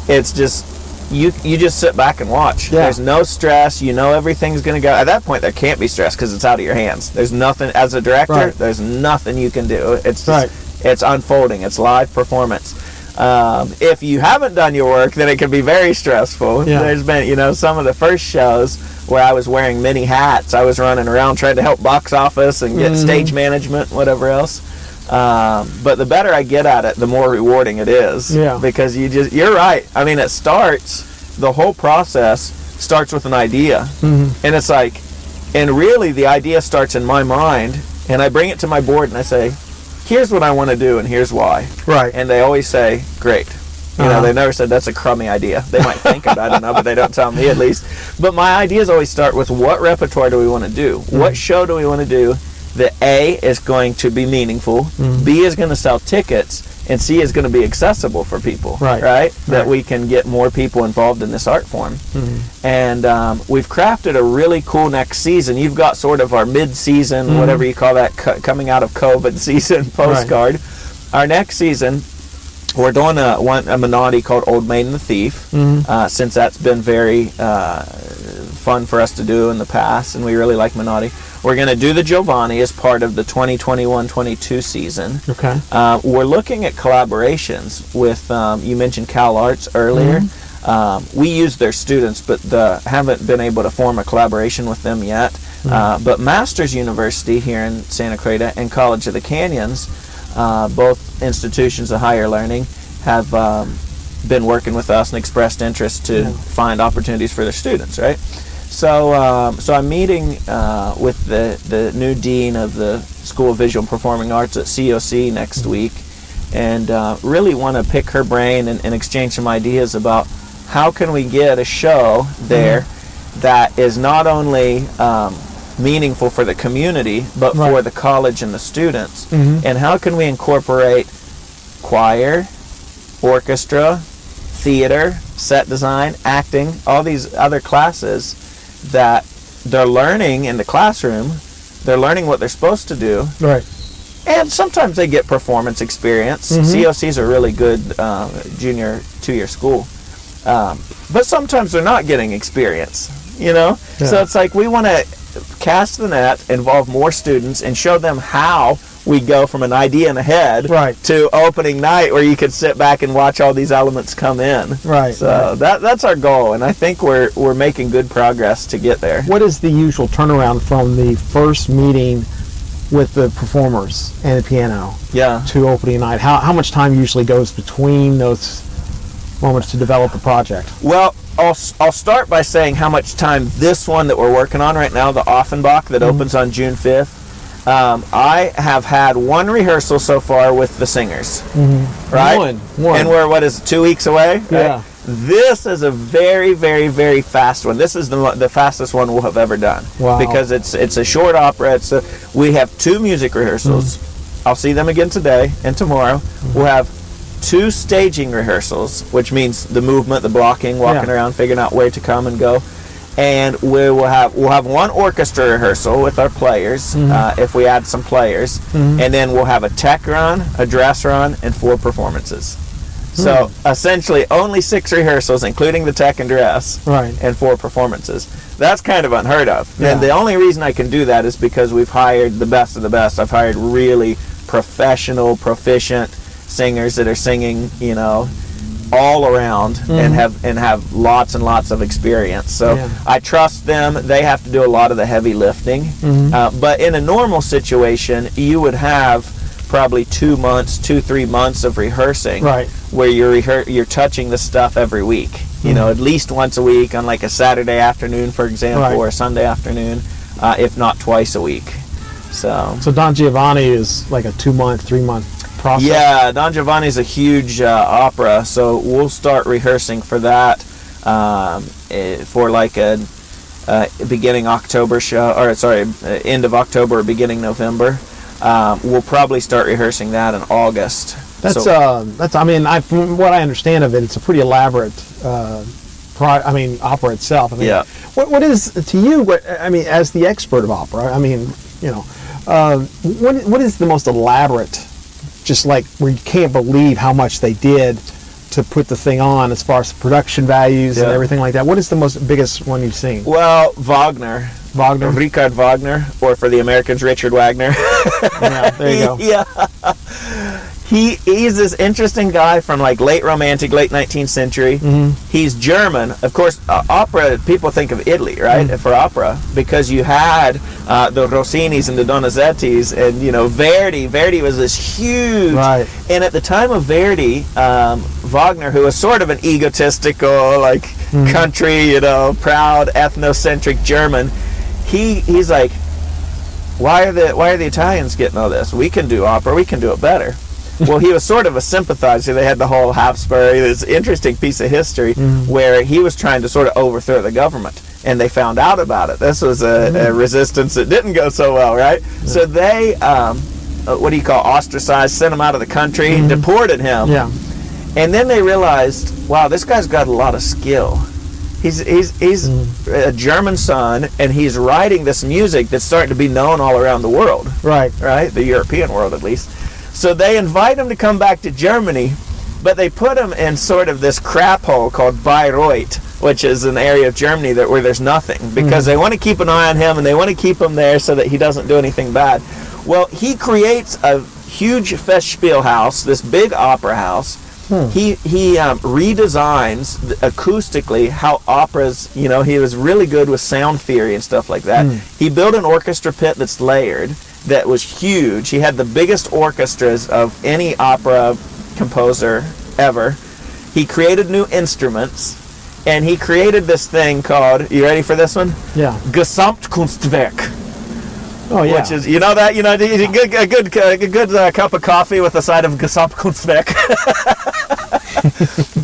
Speaker 4: it's just you just sit back and watch. There's no stress. Everything's going to go. At that point, there can't be stress because it's out of your hands. There's nothing, as a director, there's nothing you can do. It's just, it's unfolding. It's live performance. If you haven't done your work, then it can be very stressful. There's been, some of the first shows where I was wearing many hats. I was running around trying to help box office and get stage management, whatever else. But the better I get at it, the more rewarding it is. Because you're right. I mean, the whole process starts with an idea. And it's like, and really the idea starts in my mind, and I bring it to my board and I say, here's what I want to do and here's why. And they always say, great. They never said that's a crummy idea. They might think it, I don't know, but they don't tell me at least. But my ideas always start with, what repertoire do we want to do? What show do we want to do? That A is going to be meaningful, B is going to sell tickets, and C is going to be accessible for people, right? That we can get more people involved in this art form. And we've crafted a really cool next season. You've got sort of our mid-season, whatever you call that, coming out of COVID season postcard. Our next season, we're doing a Menotti called Old Maid and the Thief, since that's been very fun for us to do in the past, and we really like Menotti. We're going to do the Giovanni as part of the 2021-22 season. We're looking at collaborations with, you mentioned Cal Arts earlier. We use their students, but haven't been able to form a collaboration with them yet. But Masters University here in Santa Clarita and College of the Canyons, both institutions of higher learning, have been working with us and expressed interest to find opportunities for their students, right? So I'm meeting with the new dean of the School of Visual and Performing Arts at COC next week, and really want to pick her brain and exchange some ideas about how can we get a show there that is not only meaningful for the community, but for the college and the students, and how can we incorporate choir, orchestra, theater, set design, acting, all these other classes that they're learning in the classroom. They're learning what they're supposed to do.
Speaker 3: Right.
Speaker 4: And sometimes they get performance experience. COCs are really good junior 2-year school. But sometimes they're not getting experience, you know?
Speaker 3: Yeah.
Speaker 4: So it's like we want to cast the net, involve more students, and show them how we go from an idea in the head to opening night where you could sit back and watch all these elements come in.
Speaker 3: Right.
Speaker 4: So that's our goal, and I think we're making good progress to get there.
Speaker 3: What is the usual turnaround from the first meeting with the performers and the piano to opening night? How much time usually goes between those moments to develop a project?
Speaker 4: Well, I'll start by saying how much time this one that we're working on right now, the Offenbach that opens on June 5th, I have had one rehearsal so far with the singers, right? One. And we're, 2 weeks away? Right?
Speaker 3: Yeah.
Speaker 4: This is a very, very, very fast one. This is the fastest one we'll have ever done.
Speaker 3: Wow.
Speaker 4: Because it's a short opera. We have 2 music rehearsals. I'll see them again today and tomorrow. We'll have 2 staging rehearsals, which means the movement, the blocking, walking around, figuring out where to come and go. And we'll have 1 orchestra rehearsal with our players, if we add some players, and then we'll have a tech run, a dress run, and 4 performances. So essentially only 6 rehearsals, including the tech and dress, and 4 performances. That's kind of unheard of. And the only reason I can do that is because we've hired the best of the best. I've hired really professional, proficient singers that are singing, you know, all around and have lots and lots of experience. So I trust them. They have to do a lot of the heavy lifting. But in a normal situation, you would have probably 2-3 months of rehearsing, where you're touching the stuff every week. You know, at least once a week on like a Saturday afternoon, for example, or a Sunday afternoon, if not twice a week. So
Speaker 3: Don Giovanni is like a 2-month, 3-month process?
Speaker 4: Yeah, Don Giovanni is a huge opera, so we'll start rehearsing for that for like a beginning October show, or end of October or beginning November. We'll probably start rehearsing that in August.
Speaker 3: That's I mean, from what I understand of it, it's a pretty elaborate opera itself. I mean, what is to you? As the expert of opera, I mean, you know, what is the most elaborate? Just like where you can't believe how much they did to put the thing on, as far as production values and everything like that. What is the biggest one you've seen?
Speaker 4: Well, Wagner, Richard Wagner, or for the Americans, Richard Wagner.
Speaker 3: Yeah, there you go.
Speaker 4: Yeah. He's this interesting guy from like late Romantic, late 19th century. He's German. Of course, opera, people think of Italy, right, for opera, because you had the Rossinis and the Donizettis, and, you know, Verdi. Verdi was this huge. Right. And at the time of Verdi, Wagner, who was sort of an egotistical, like, country, you know, proud, ethnocentric German, he's like, why are the Italians getting all this? We can do opera. We can do it better. Well, he was sort of a sympathizer. They had the whole Habsburg, this interesting piece of history where he was trying to sort of overthrow the government, and they found out about it. This was a resistance that didn't go so well, right? So they, ostracized, sent him out of the country, deported him. Yeah. And then they realized, wow, this guy's got a lot of skill. He's a German son, and he's writing this music that's starting to be known all around the world. Right. The European world, at least. So they invite him to come back to Germany, but they put him in sort of this crap hole called Bayreuth, which is an area of Germany where there's nothing, because they want to keep an eye on him, and they want to keep him there so that he doesn't do anything bad. Well, he creates a huge Festspielhaus, this big opera house. He redesigns acoustically how operas, you know, he was really good with sound theory and stuff like that. He built an orchestra pit that's layered, that was huge. He had the biggest orchestras of any opera composer ever. He created new instruments, and he created this thing called, you ready for this one? Yeah. Gesamtkunstwerk. Oh yeah. Which is, you know that, you know, a good cup of coffee with a side of Gesamtkunstwerk.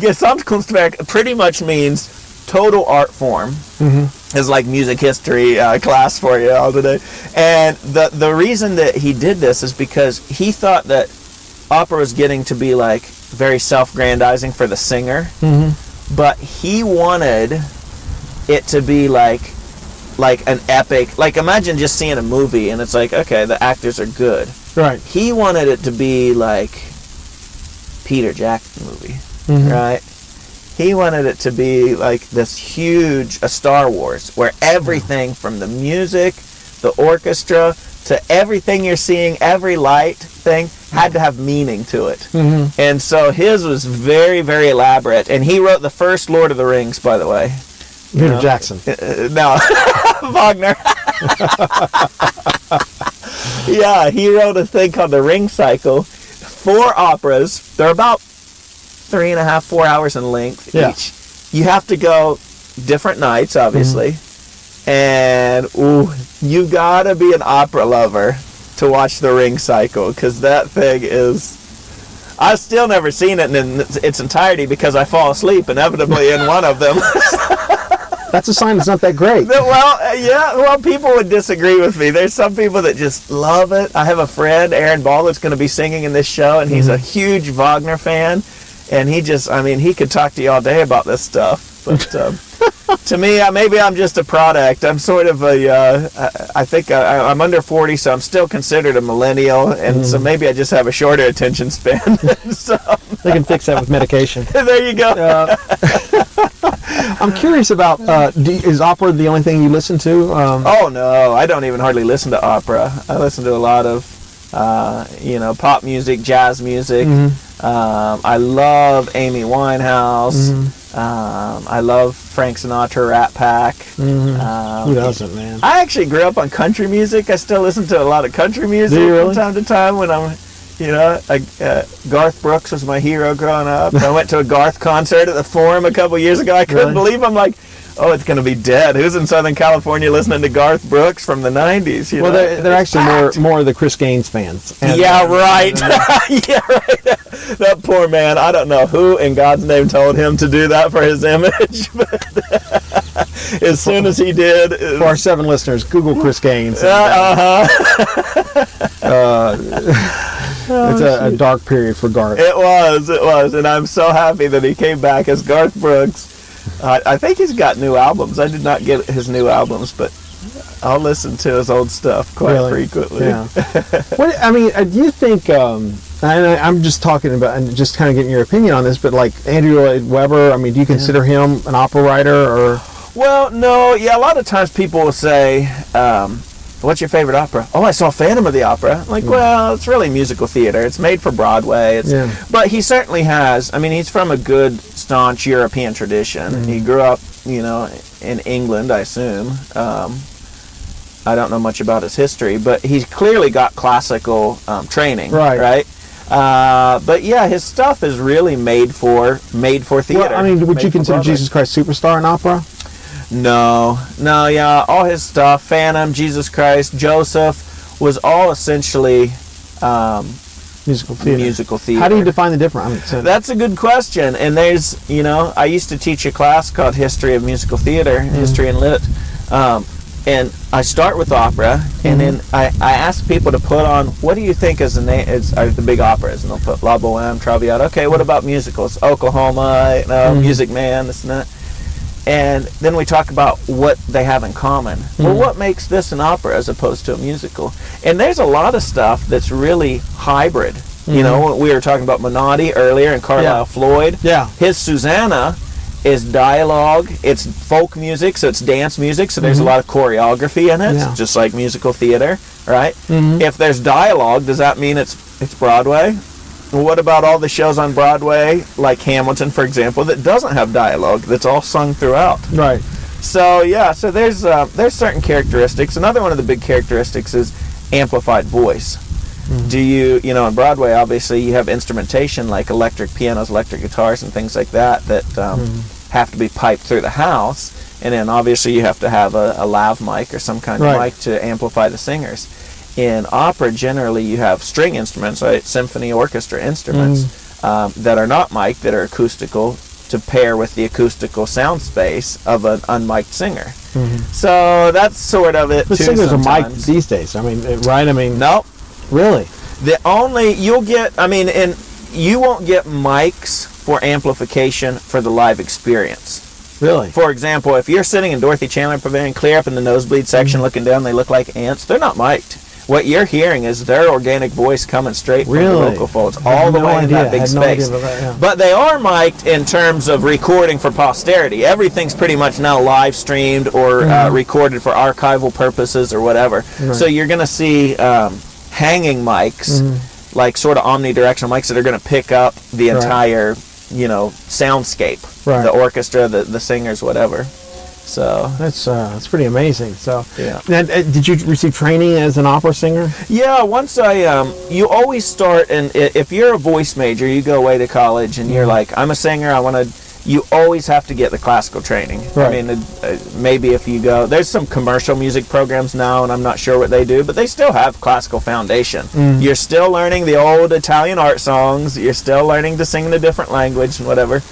Speaker 4: Gesamtkunstwerk pretty much means total art form. It's like music history class for you all today. And the reason that he did this is because he thought that opera was getting to be like very self-grandizing for the singer. but he wanted it to be like an epic. Like, imagine just seeing a movie and it's like, okay, the actors are good.
Speaker 3: Right.
Speaker 4: He wanted it to be like Peter Jackson movie, right? He wanted it to be like this huge, a Star Wars, where everything from the music, the orchestra, to everything you're seeing, every light thing, had to have meaning to it. And so his was very, very elaborate. And he wrote the first Lord of the Rings, by the way.
Speaker 3: Peter Jackson.
Speaker 4: No, Wagner. Yeah, he wrote a thing called the Ring Cycle. 4 operas. They're about 3.5, 4 hours in length each. You have to go different nights, obviously. And you gotta be an opera lover to watch the Ring Cycle, because that thing is... I've still never seen it in its entirety because I fall asleep inevitably in one of them.
Speaker 3: That's a sign it's not that great.
Speaker 4: Well, people would disagree with me. There's some people that just love it. I have a friend, Aaron Ball, that's going to be singing in this show, and he's a huge Wagner fan. And he could talk to you all day about this stuff. But to me, maybe I'm just a product. I'm sort of I think I'm under 40, so I'm still considered a millennial. And so maybe I just have a shorter attention span. So
Speaker 3: they can fix that with medication.
Speaker 4: There you go.
Speaker 3: I'm curious about, is opera the only thing you listen to?
Speaker 4: Oh, no. I don't even hardly listen to opera. I listen to a lot of, pop music, jazz music. I love Amy Winehouse. I love Frank Sinatra, Rat Pack.
Speaker 3: Who doesn't, man?
Speaker 4: I actually grew up on country music. I still listen to a lot of country music from time to time when I'm, Garth Brooks was my hero growing up. I went to a Garth concert at the Forum a couple years ago. I couldn't believe. I'm like, oh, it's going to be dead. Who's in Southern California listening to Garth Brooks from the 90s?
Speaker 3: Well, they're actually more the Chris Gaines fans.
Speaker 4: Right. Yeah, right. That poor man. I don't know who in God's name told him to do that for his image. But as soon as he did...
Speaker 3: For our 7 listeners, Google Chris Gaines. It's a dark period for Garth.
Speaker 4: It was. And I'm so happy that he came back as Garth Brooks. I think he's got new albums. I did not get his new albums, but I'll listen to his old stuff quite frequently.
Speaker 3: Yeah. Do you think, I'm just talking about, and just kind of getting your opinion on this, but like Andrew Lloyd Webber, do you consider him an opera writer? Or? Well, no. Yeah, a lot of times people will say, what's your favorite opera? Oh, I saw Phantom of the Opera. Like, well, it's really musical theater. It's made for Broadway. But he certainly has. He's from a good, staunch European tradition. He grew up, in England, I assume. I don't know much about his history, but he's clearly got classical training. Right? But yeah, his stuff is really made for theater. Well, would you consider Jesus Christ Superstar an opera? No, yeah, all his stuff, Phantom, Jesus Christ, Joseph, was all essentially musical theater. How do you define the difference? That's a good question, and there's, I used to teach a class called History of Musical Theater, History and Lit, and I start with opera, and then I ask people to put on, what do you think is the big operas, and they'll put La Boheme, Traviata. Okay, what about musicals? Oklahoma, Music Man, this and that. And then we talk about what they have in common. Well, what makes this an opera as opposed to a musical? And there's a lot of stuff that's really hybrid. We were talking about Menotti earlier and Carlisle Floyd. Yeah. His Susanna is dialogue. It's folk music, so it's dance music, so there's a lot of choreography in it, just like musical theater, right? If there's dialogue, does that mean it's Broadway? Well, what about all the shows on Broadway, like Hamilton, for example, that doesn't have dialogue, that's all sung throughout? Right. So, so there's certain characteristics. Another one of the big characteristics is amplified voice. Do you, on Broadway, obviously, you have instrumentation like electric pianos, electric guitars, and things like that have to be piped through the house. And then, obviously, you have to have a lav mic or some kind of mic to amplify the singers. In opera, generally, you have string instruments, right? Symphony orchestra instruments that are not mic'd, that are acoustical, to pair with the acoustical sound space of an unmiked singer. So that's sort of it. But singers are mic'd these days. Right? Nope. Really? You'll get. And you won't get mics
Speaker 4: for amplification for the live experience.
Speaker 3: Really?
Speaker 4: For example, if you're sitting in Dorothy Chandler Pavilion, clear up in the nosebleed section, looking down, they look like ants. They're not mic'd. What you're hearing is their organic voice coming straight from the vocal folds, all the way in that big space. But they are mic'd in terms of recording for posterity. Everything's pretty much now live streamed or recorded for archival purposes or whatever. Right. So you're going to see hanging mics, like sort of omnidirectional mics that are going to pick up the entire, soundscape, the orchestra, the singers, whatever. So
Speaker 3: that's pretty amazing. So
Speaker 4: yeah.
Speaker 3: Now, did you receive training as an opera singer?
Speaker 4: Yeah, once you always start, and if you're a voice major, you go away to college and you're like, I'm a singer, you always have to get the classical training. Right. I mean, maybe if you go, there's some commercial music programs now, and I'm not sure what they do, but they still have classical foundation. You're still learning the old Italian art songs. You're still learning to sing in a different language and whatever.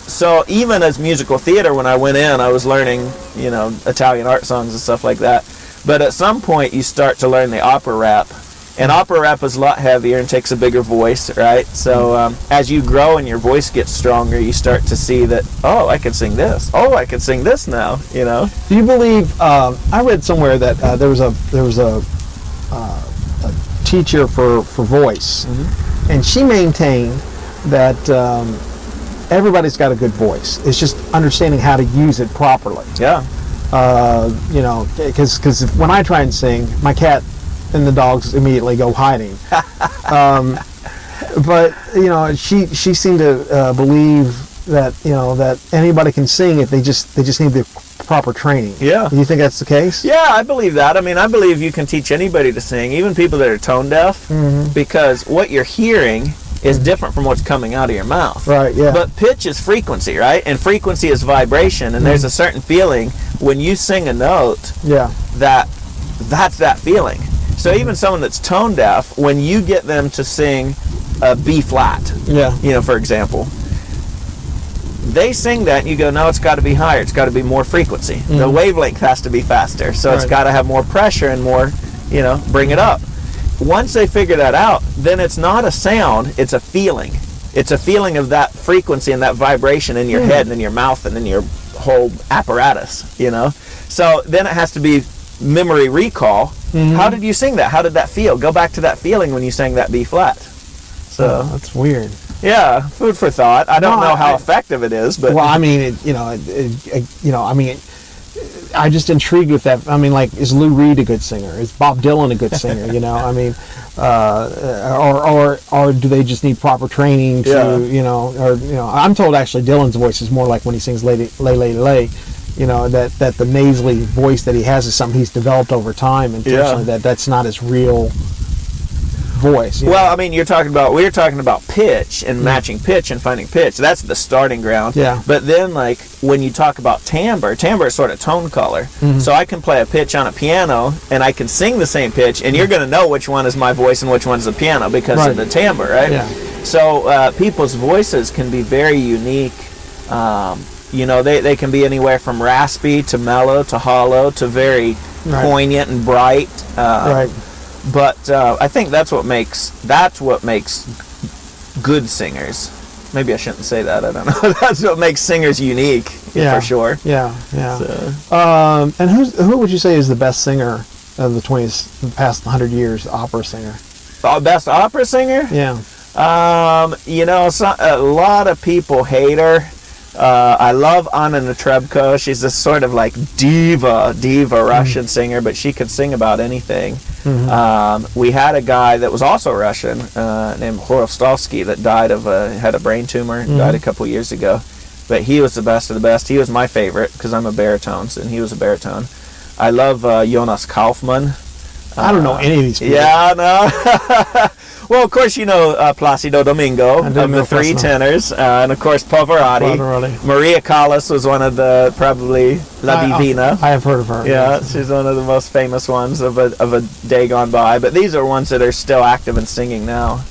Speaker 4: So even as musical theater, when I went in, I was learning, Italian art songs and stuff like that. But at some point, you start to learn the opera rap. And opera rap is a lot heavier and takes a bigger voice, right? So as you grow and your voice gets stronger, you start to see that, oh, I can sing this. Oh, I can sing this now,
Speaker 3: Do you believe, I read somewhere that there was a teacher for voice, and she maintained that everybody's got a good voice. It's just understanding how to use it properly.
Speaker 4: Yeah.
Speaker 3: Because when I try and sing, my cat and the dogs immediately go hiding. But she seemed to believe that that anybody can sing if they just need the proper training.
Speaker 4: Yeah.
Speaker 3: Do you think that's the case?
Speaker 4: Yeah, I believe that. I mean, I believe you can teach anybody to sing, even people that are tone deaf, because what you're hearing is different from what's coming out of your mouth.
Speaker 3: Right. Yeah.
Speaker 4: But pitch is frequency, right? And frequency is vibration, and there's a certain feeling when you sing a note. Yeah. That's that feeling. So even someone that's tone deaf, when you get them to sing a B flat, for example, they sing that and you go, no, it's got to be higher. It's got to be more frequency. The wavelength has to be faster. So it's got to have more pressure and more, bring it up. Once they figure that out, then it's not a sound, it's a feeling. It's a feeling of that frequency and that vibration in your head and in your mouth and in your whole apparatus, So then it has to be memory recall. How did you sing that? How did that feel? Go back to that feeling when you sang that B flat. So
Speaker 3: that's weird.
Speaker 4: Yeah, food for thought. I don't know how effective it is, but
Speaker 3: well, I mean, I'm just intrigued with that. I mean, like, is Lou Reed a good singer? Is Bob Dylan a good singer? I mean, or do they just need proper training to, I'm told actually Dylan's voice is more like when he sings Lay, Lay, Lay, Lay. That the nasally voice that he has is something he's developed over time, and that's not his real voice.
Speaker 4: Well, I mean, we're talking about pitch and matching pitch and finding pitch. That's the starting ground.
Speaker 3: Yeah.
Speaker 4: But then, like, when you talk about timbre is sort of tone color. So I can play a pitch on a piano, and I can sing the same pitch, and you're going to know which one is my voice and which one's the piano because of the timbre, right?
Speaker 3: Yeah.
Speaker 4: So people's voices can be very unique. They can be anywhere from raspy to mellow to hollow to very poignant and bright. But I think that's what makes good singers. Maybe I shouldn't say that. I don't know. That's what makes singers unique, for sure.
Speaker 3: Yeah.
Speaker 4: So.
Speaker 3: And who would you say is the best singer of the past 100 years, opera singer?
Speaker 4: Best opera singer?
Speaker 3: Yeah.
Speaker 4: A lot of people hate her. I love Anna Netrebko. She's this sort of like diva Russian singer, but she could sing about anything. We had a guy that was also Russian named Horostovsky that had a brain tumor, died a couple years ago. But he was the best of the best. He was my favorite because I'm a baritone, and he was a baritone. I love Jonas Kaufmann.
Speaker 3: I don't know any of these people.
Speaker 4: Yeah, no. Well, of course, Placido Domingo of the three tenors, and of course Pavarotti. Maria Callas was one of the probably La Divina.
Speaker 3: I have heard of her.
Speaker 4: Yeah, she's one of the most famous ones of a day gone by. But these are ones that are still active and singing now.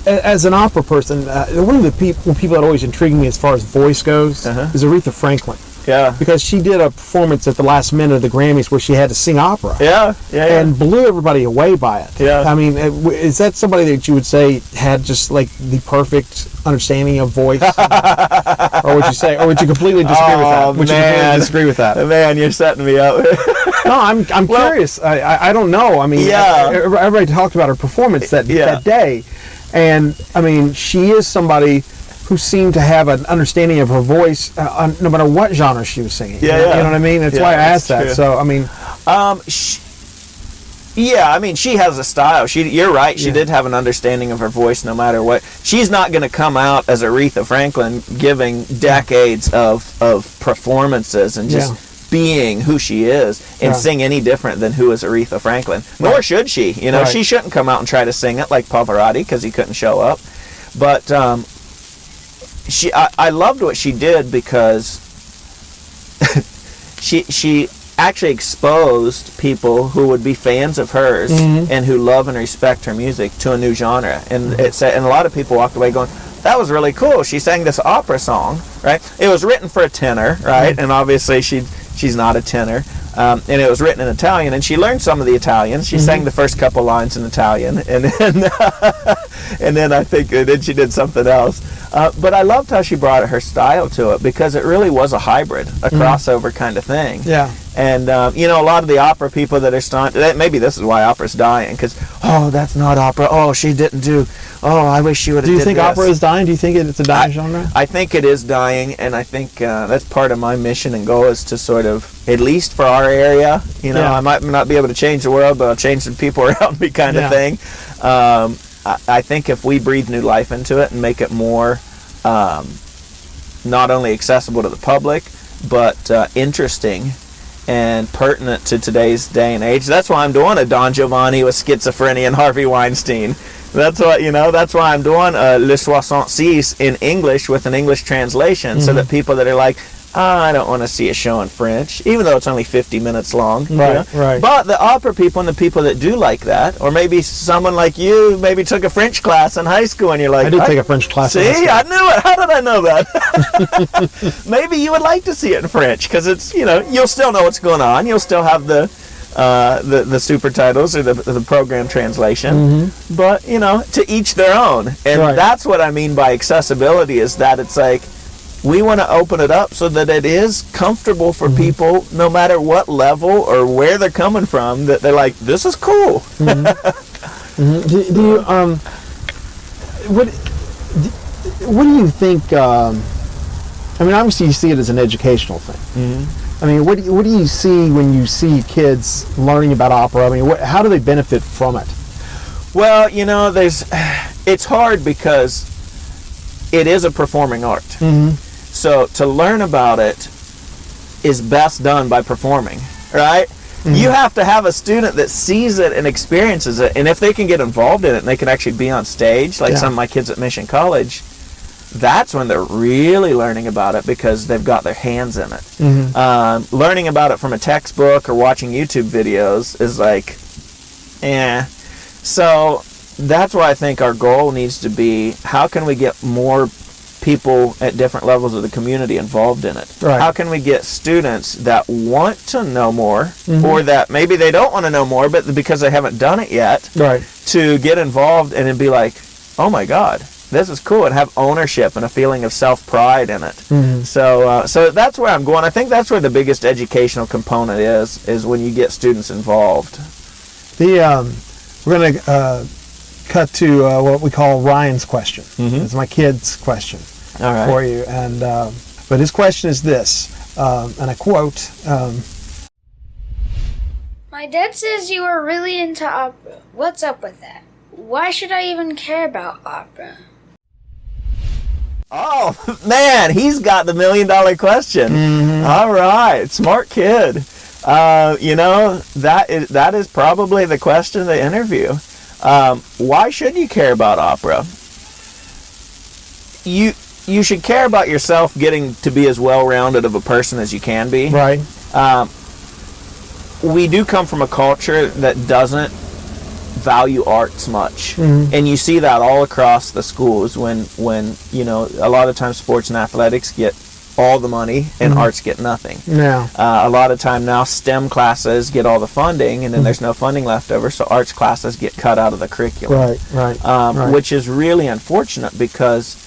Speaker 3: As an opera person, one of the people that always intrigued me as far as voice goes is Aretha Franklin.
Speaker 4: Yeah.
Speaker 3: Because she did a performance at the last minute of the Grammys where she had to sing opera.
Speaker 4: Yeah.
Speaker 3: And blew everybody away by it.
Speaker 4: Yeah.
Speaker 3: I mean, is that somebody that you would say had just like the perfect understanding of voice? Or would you say, or would you completely disagree with that? Would you completely disagree with that?
Speaker 4: Man, you're setting me up.
Speaker 3: No, I'm curious. I don't know. I mean, everybody talked about her performance that day. And, I mean, she is somebody who seemed to have an understanding of her voice no matter what genre she was singing.
Speaker 4: Yeah,
Speaker 3: you know what I mean? That's why I asked that.
Speaker 4: True.
Speaker 3: So, I mean...
Speaker 4: I mean, she has a style. You're right. She did have an understanding of her voice no matter what. She's not going to come out as Aretha Franklin giving decades of performances and just being who she is and sing any different than who is Aretha Franklin. Nor should she. You know, she shouldn't come out and try to sing it like Pavarotti because he couldn't show up. But I loved what she did because she actually exposed people who would be fans of hers and who love and respect her music to a new genre. And and a lot of people walked away going, that was really cool. She sang this opera song, right? It was written for a tenor, right? And obviously she's not a tenor. And it was written in Italian, and she learned some of the Italian. She sang the first couple lines in Italian, and then I think then she did something else. But I loved how she brought her style to it because it really was a hybrid, a crossover kind of thing.
Speaker 3: Yeah.
Speaker 4: And you know, a lot of the opera people that are starting, maybe this is why opera's dying, because that's not opera. Oh, she didn't do. Oh, I wish she would have.
Speaker 3: Do you think opera is dying? Do you think it's a dying genre?
Speaker 4: I think it is dying, and I think that's part of my mission and goal is to sort of, at least for our area, you know, I might not be able to change the world, but I'll change the people around me kind of thing. I think if we breathe new life into it and make it more not only accessible to the public, but interesting and pertinent to today's day and age. That's why I'm doing a Don Giovanni with schizophrenia and Harvey Weinstein. That's what, you know, that's why I'm doing Le 66 in English with an English translation, so that people that are like, I don't want to see a show in French, even though it's only 50 minutes long.
Speaker 3: Right.
Speaker 4: But the opera people and the people that do like that, or maybe someone like you maybe took a French class in high school and you're like,
Speaker 3: I did take a French class in high
Speaker 4: See,
Speaker 3: school.
Speaker 4: I knew it. How did I know that? Maybe you would like to see it in French because it's, you know, you'll still know what's going on. You'll still have the super titles or the program translation, but you know, to each their own. And that's what I mean by accessibility, is that it's like we want to open it up so that it is comfortable for people, no matter what level or where they're coming from, that they're like, this is cool.
Speaker 3: What do you think? I mean, obviously you see it as an educational thing. I mean, what do you see when you see kids learning about opera? I mean, how do they benefit from it?
Speaker 4: Well, you know, it's hard because it is a performing art. So to learn about it is best done by performing, right? You have to have a student that sees it and experiences it, and if they can get involved in it and they can actually be on stage, like some of my kids at Mission College, that's when they're really learning about it because they've got their hands in it. Learning about it from a textbook or watching YouTube videos is like, So that's why I think our goal needs to be, how can we get more people at different levels of the community involved in it? How can we get students that want to know more, or that maybe they don't want to know more, but because they haven't done it yet, to get involved and then be like, oh my God, this is cool, and have ownership and a feeling of self-pride in it. So that's where I'm going. I think that's where the biggest educational component is when you get students involved.
Speaker 3: We're going to cut to what we call Ryan's question. It's my kid's question for you. And but his question is this, and I quote,
Speaker 5: My dad says you are really into opera. What's up with that? Why should I even care about opera?
Speaker 4: Oh, man, he's got the $1 million question. All right, smart kid. You know, that is probably the question of the interview. Why should you care about opera? You should care about yourself getting to be as well-rounded of a person as you can be. We do come from a culture that doesn't value arts much, and you see that all across the schools when you know, a lot of times sports and athletics get all the money and arts get nothing.
Speaker 3: Yeah.
Speaker 4: A lot of time now, STEM classes get all the funding, and then there's no funding left over, so arts classes get cut out of the curriculum.
Speaker 3: Right.
Speaker 4: Which is really unfortunate because,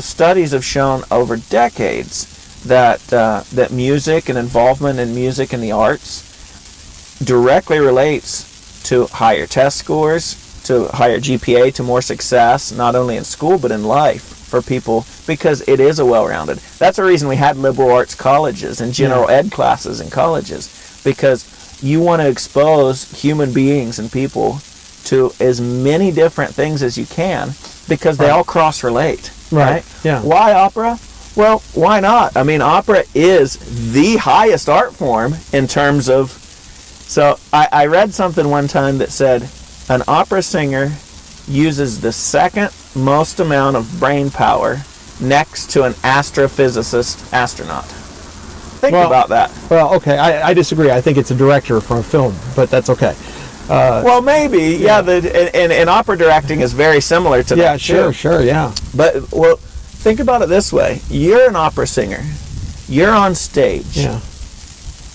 Speaker 4: studies have shown over decades that music and involvement in music and the arts directly relates to higher test scores, to higher GPA, to more success, not only in school but in life for people, because it is a well-rounded. That's the reason we had liberal arts colleges and general ed classes in colleges, because you want to expose human beings and people to as many different things as you can, because they all cross-relate. Right?
Speaker 3: Yeah.
Speaker 4: Why opera? Well, why not? I mean, opera is the highest art form in terms of... So I read something one time that said an opera singer uses the second most amount of brain power next to an astrophysicist astronaut. Think about that.
Speaker 3: Well, okay, I disagree. I think it's a director for a film, but that's okay.
Speaker 4: Well, maybe, and opera directing is very similar to that.
Speaker 3: Yeah, sure, yeah.
Speaker 4: But, well, think about it this way. You're an opera singer. You're on stage.
Speaker 3: Yeah.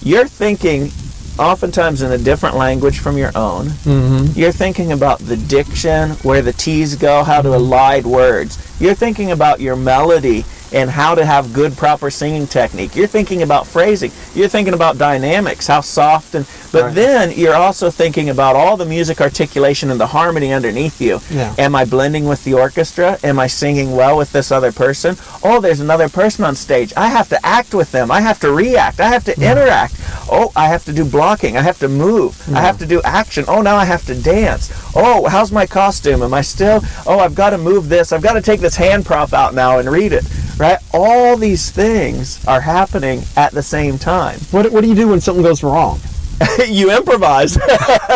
Speaker 4: You're thinking oftentimes in a different language from your own.
Speaker 3: Mm-hmm.
Speaker 4: You're thinking about the diction, where the T's go, how to elide words. You're thinking about your melody and how to have good, proper singing technique. You're thinking about phrasing. You're thinking about dynamics, how soft. But then you're also thinking about all the music articulation and the harmony underneath you.
Speaker 3: Yeah.
Speaker 4: Am I blending with the orchestra? Am I singing well with this other person? Oh, there's another person on stage. I have to act with them. I have to react. I have to interact. Oh, I have to do blocking. I have to move. I have to do action. Oh, now I have to dance. Oh, how's my costume? Am I still? Oh, I've got to move this. I've got to take this hand prop out now and read it. Right? All these things are happening at the same time.
Speaker 3: What do you do when something goes wrong?
Speaker 4: You improvise.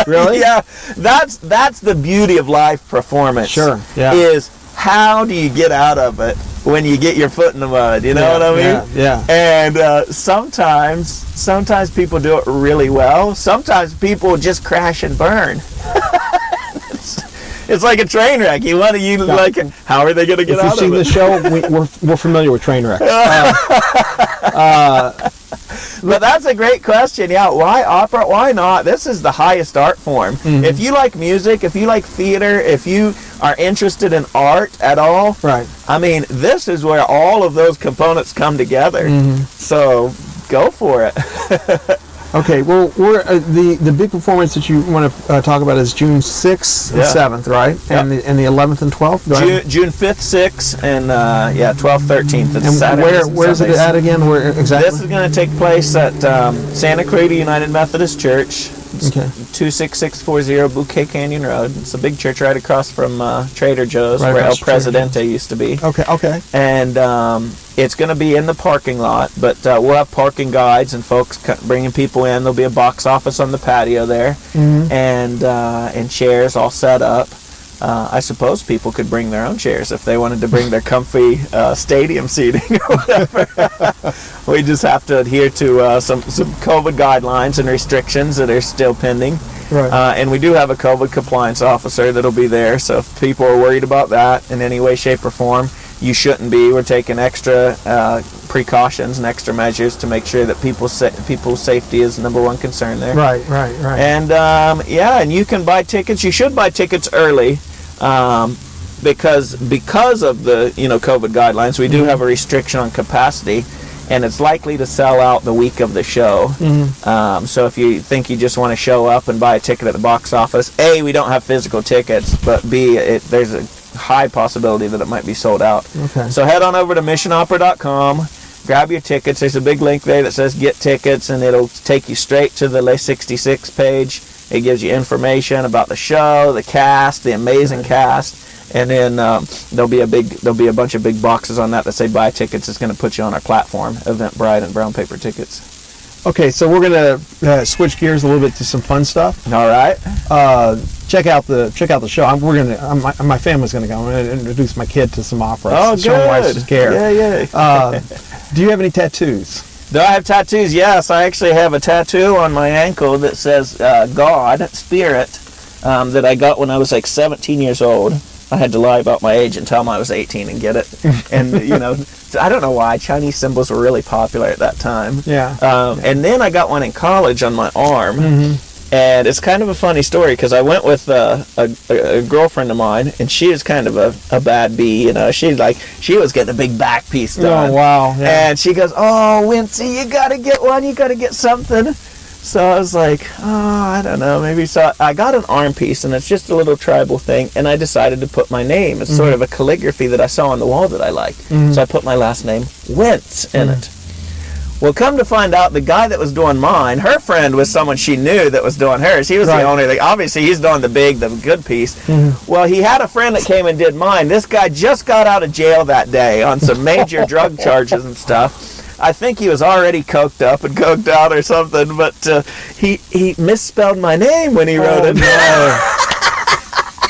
Speaker 3: Really?
Speaker 4: Yeah. That's the beauty of live performance.
Speaker 3: Sure. Yeah.
Speaker 4: Is how do you get out of it when you get your foot in the mud? You know what I mean?
Speaker 3: Yeah.
Speaker 4: And sometimes people do it really well. Sometimes people just crash and burn. It's like a train wreck. Like, how are they going to get out of it?
Speaker 3: If you've seen the show, we're familiar with train wrecks.
Speaker 4: But that's a great question. Yeah, why opera? Why not? This is the highest art form. Mm-hmm. If you like music, if you like theater, if you are interested in art at all,
Speaker 3: right?
Speaker 4: I mean, this is where all of those components come together. Mm-hmm. So go for it.
Speaker 3: Okay, well, we're the big performance that you want to talk about is June 6th and 7th, right?
Speaker 4: Yep.
Speaker 3: And the 11th and 12th?
Speaker 4: June 5th, 6th, and 12th, 13th.
Speaker 3: And Saturdays where's it at again? Where exactly?
Speaker 4: This is going to take place at Santa Clarita United Methodist Church.
Speaker 3: Okay.
Speaker 4: 26640 Bouquet Canyon Road. It's a big church right across from Trader Joe's, where El Presidente used to be.
Speaker 3: Okay.
Speaker 4: And it's going to be in the parking lot, but we'll have parking guides and folks bringing people in. There'll be a box office on the patio there, and chairs all set up. I suppose people could bring their own chairs if they wanted to bring their comfy stadium seating or whatever. We just have to adhere to some COVID guidelines and restrictions that are still pending.
Speaker 3: Right.
Speaker 4: And we do have a COVID compliance officer that'll be there, so if people are worried about that in any way, shape, or form, you shouldn't be. We're taking extra precautions and extra measures to make sure that people's safety is number one concern there.
Speaker 3: Right.
Speaker 4: And and you can buy tickets. You should buy tickets early. Because of the COVID guidelines, we do have a restriction on capacity, and it's likely to sell out the week of the show. Mm-hmm. So if you think you just want to show up and buy a ticket at the box office, A, we don't have physical tickets, but B, there's a high possibility that it might be sold out.
Speaker 3: Okay.
Speaker 4: So head on over to missionopera.com, grab your tickets. There's a big link there that says get tickets, and it'll take you straight to the Les 66 page. It gives you information about the show, the cast, the amazing cast, and then there'll be a bunch of big boxes on that say buy tickets. It's going to put you on our platform, Eventbrite and Brown Paper Tickets.
Speaker 3: Okay, so we're going to switch gears a little bit to some fun stuff.
Speaker 4: All right.
Speaker 3: Check out the show. My family's going to go. I'm going to introduce my kid to some opera.
Speaker 4: Oh,
Speaker 3: show him why she's scared.
Speaker 4: Yeah.
Speaker 3: Do you have any tattoos?
Speaker 4: Do I have tattoos? Yes, I actually have a tattoo on my ankle that says God, Spirit, that I got when I was like 17 years old. I had to lie about my age and tell them I was 18 and get it. And, I don't know why. Chinese symbols were really popular at that time.
Speaker 3: Yeah.
Speaker 4: And then I got one in college on my arm. And it's kind of a funny story because I went with a girlfriend of mine, and she is kind of a bad bee. She was getting a big back piece done.
Speaker 3: Oh, wow. Yeah.
Speaker 4: And she goes, "Oh, Wincy, you got to get one. You got to get something." So I was like, I don't know, maybe. So I got an arm piece, and it's just a little tribal thing, and I decided to put my name. It's sort of a calligraphy that I saw on the wall that I liked. So I put my last name, Wentz, in it. Well, come to find out, the guy that was doing mine, her friend was someone she knew that was doing hers. He was the owner. Obviously, he's doing the good piece. Well, he had a friend that came and did mine. This guy just got out of jail that day on some major drug charges and stuff. I think he was already coked up and coked out or something, but he misspelled my name when he wrote it.
Speaker 3: No.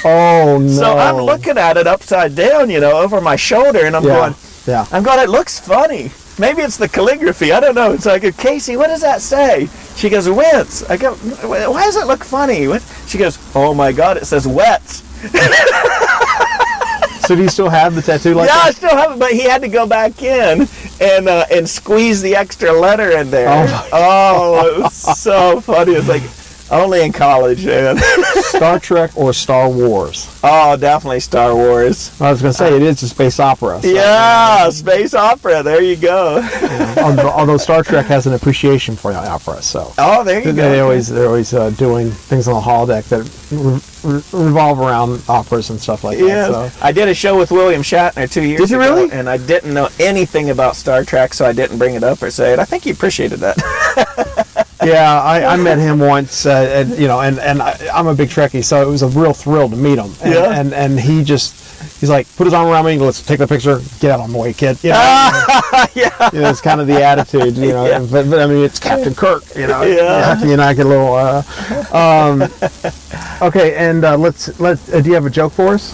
Speaker 3: Oh, no.
Speaker 4: So I'm looking at it upside down, over my shoulder, and I'm going, it looks funny. Maybe it's the calligraphy. I don't know. It's like, "Casey, what does that say?" She goes, "Wentz." I go, "Why does it look funny?" She goes, "Oh my God, it says Wetz."
Speaker 3: So do you still have the tattoo like that?
Speaker 4: Yeah, I still have it, but he had to go back in and squeeze the extra letter in there. Oh, it was so funny. It's like, only in college, man.
Speaker 3: Star Trek or Star Wars?
Speaker 4: Oh, definitely Star Wars.
Speaker 3: I was going to say, it is a space opera. So.
Speaker 4: Yeah, space opera. There you go.
Speaker 3: Although Star Trek has an appreciation for the opera, so.
Speaker 4: Oh, there you go.
Speaker 3: They're always doing things on the holodeck that revolve around operas and stuff like that. So.
Speaker 4: I did a show with William Shatner 2 years ago.
Speaker 3: Did you really?
Speaker 4: And I didn't know anything about Star Trek, so I didn't bring it up or say it. I think he appreciated that.
Speaker 3: Yeah, I met him once, and I'm a big Trekkie, so it was a real thrill to meet him. And he's like, put his arm around me, let's take the picture, get out of my way, kid. It's kind of the attitude, but I mean, it's Captain Kirk, You get a little. Okay, and do you have a joke for us?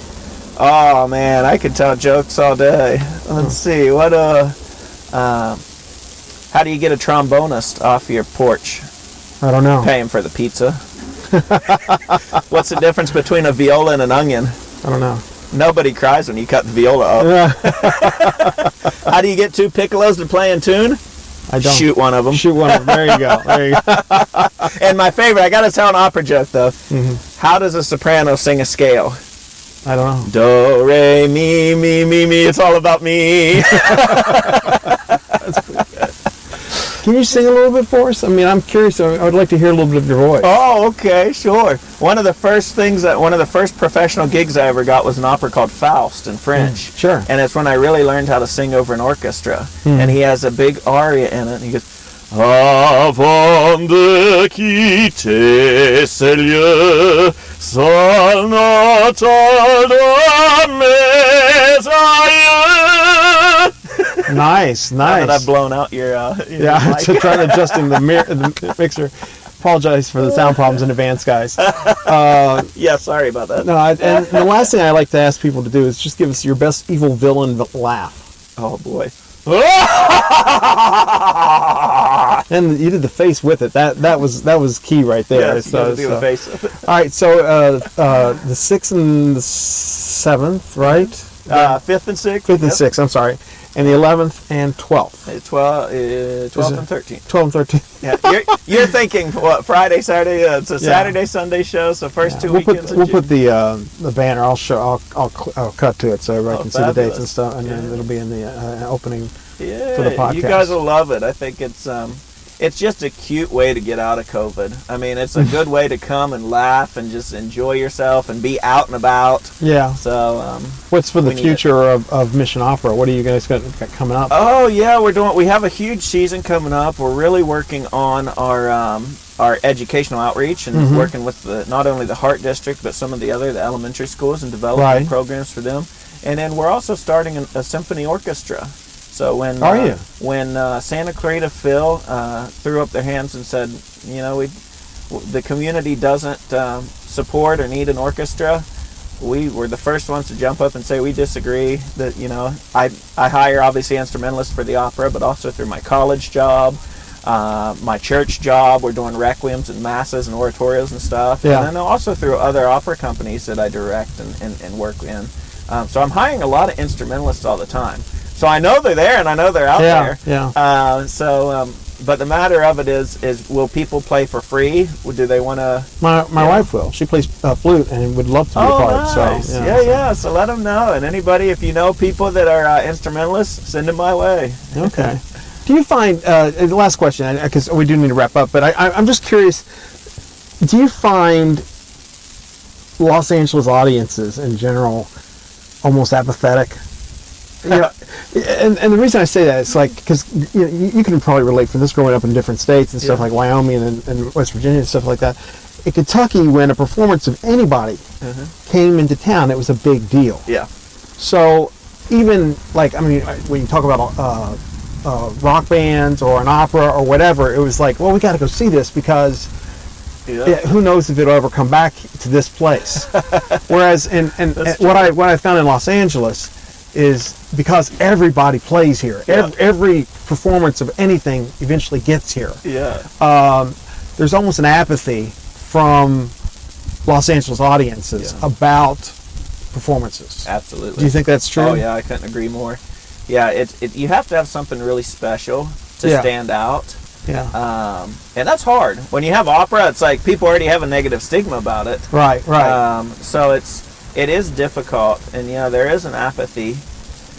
Speaker 4: Oh man, I could tell jokes all day. Let's see, how do you get a trombonist off your porch?
Speaker 3: I don't know.
Speaker 4: Pay him for the pizza. What's the difference between a viola and an onion?
Speaker 3: I don't know.
Speaker 4: Nobody cries when you cut the viola up. How do you get two piccolos to play in tune?
Speaker 3: I don't.
Speaker 4: Shoot one of them.
Speaker 3: Shoot one of them. There you go.
Speaker 4: And my favorite, I got to tell an opera joke though. How does a soprano sing a scale?
Speaker 3: I don't know.
Speaker 4: Do, re, mi, mi, mi, mi. It's all about me.
Speaker 3: That's pretty good. Can you sing a little bit for us? I mean, I'm curious. I would like to hear a little bit of your voice.
Speaker 4: Oh, okay, sure. One of the first professional gigs I ever got was an opera called Faust in French.
Speaker 3: Sure.
Speaker 4: And it's when I really learned how to sing over an orchestra. And he has a big aria in it. And he goes, "Avant de quitter ces lieux, seul notre mes aïeux."
Speaker 3: Nice.
Speaker 4: Now that I've blown out your mic.
Speaker 3: To try to adjusting the mixer. Apologize for the sound problems in advance, guys.
Speaker 4: Sorry about that.
Speaker 3: No, and the last thing I like to ask people to do is just give us your best evil villain laugh.
Speaker 4: Oh boy.
Speaker 3: And you did the face with it. That was key right there.
Speaker 4: Yes, you do the face.
Speaker 3: All right, so the 6th and the 7th, right?
Speaker 4: 5th and 6th.
Speaker 3: 5th and 6th. I'm sorry. And the 11th and 12th.
Speaker 4: 12th and 13th.
Speaker 3: 12 and 13th.
Speaker 4: Yeah, you're thinking what? Friday, Saturday. It's a Saturday, Sunday show. So first 2 weekends.
Speaker 3: We'll put the banner. I'll cut to it so everybody can see the dates and stuff, and then it'll be in the opening for the podcast.
Speaker 4: You guys will love it. I think it's just a cute way to get out of COVID. I mean, it's a good way to come and laugh and just enjoy yourself and be out and about.
Speaker 3: Yeah.
Speaker 4: So,
Speaker 3: what's for the future of Mission Opera? What are you guys got coming up?
Speaker 4: Oh yeah, we have a huge season coming up. We're really working on our educational outreach and working with not only the Heart District but some of the elementary schools and developing programs for them. And then we're also starting a symphony orchestra. So when Santa Clarita Phil threw up their hands and said, the community doesn't support or need an orchestra, we were the first ones to jump up and say we disagree. That I hire obviously instrumentalists for the opera, but also through my college job. my church job. We're doing requiems and masses and oratorios and stuff.
Speaker 3: Yeah.
Speaker 4: And then also through other opera companies that I direct and work in. So I'm hiring a lot of instrumentalists all the time. So I know they're there and I know they're out there.
Speaker 3: Yeah.
Speaker 4: But the matter of it is will people play for free? Do they want to?
Speaker 3: My wife will. She plays flute and would love to be a part.
Speaker 4: Nice.
Speaker 3: So
Speaker 4: So let them know. And anybody, if you know people that are instrumentalists, send them my way.
Speaker 3: Okay. Do you find, the last question, because we do need to wrap up, but I'm just curious, do you find Los Angeles audiences in general almost apathetic? You know, and the reason I say that is like, because you can probably relate from this growing up in different states and stuff like Wyoming and West Virginia and stuff like that. In Kentucky, when a performance of anybody came into town, it was a big deal.
Speaker 4: Yeah.
Speaker 3: So even like, I mean, when you talk about rock bands or an opera or whatever, it was like, well, we got to go see this because who knows if it'll ever come back to this place. Whereas what I found in Los Angeles is because everybody plays here, every performance of anything eventually gets here. There's almost an apathy from Los Angeles audiences about performances.
Speaker 4: Absolutely.
Speaker 3: Do you think that's true?
Speaker 4: Oh yeah, I couldn't agree more. Yeah, you have to have something really special to stand out.
Speaker 3: Yeah.
Speaker 4: And that's hard. When you have opera, it's like people already have a negative stigma about it.
Speaker 3: Right.
Speaker 4: So it is difficult, and there is an apathy.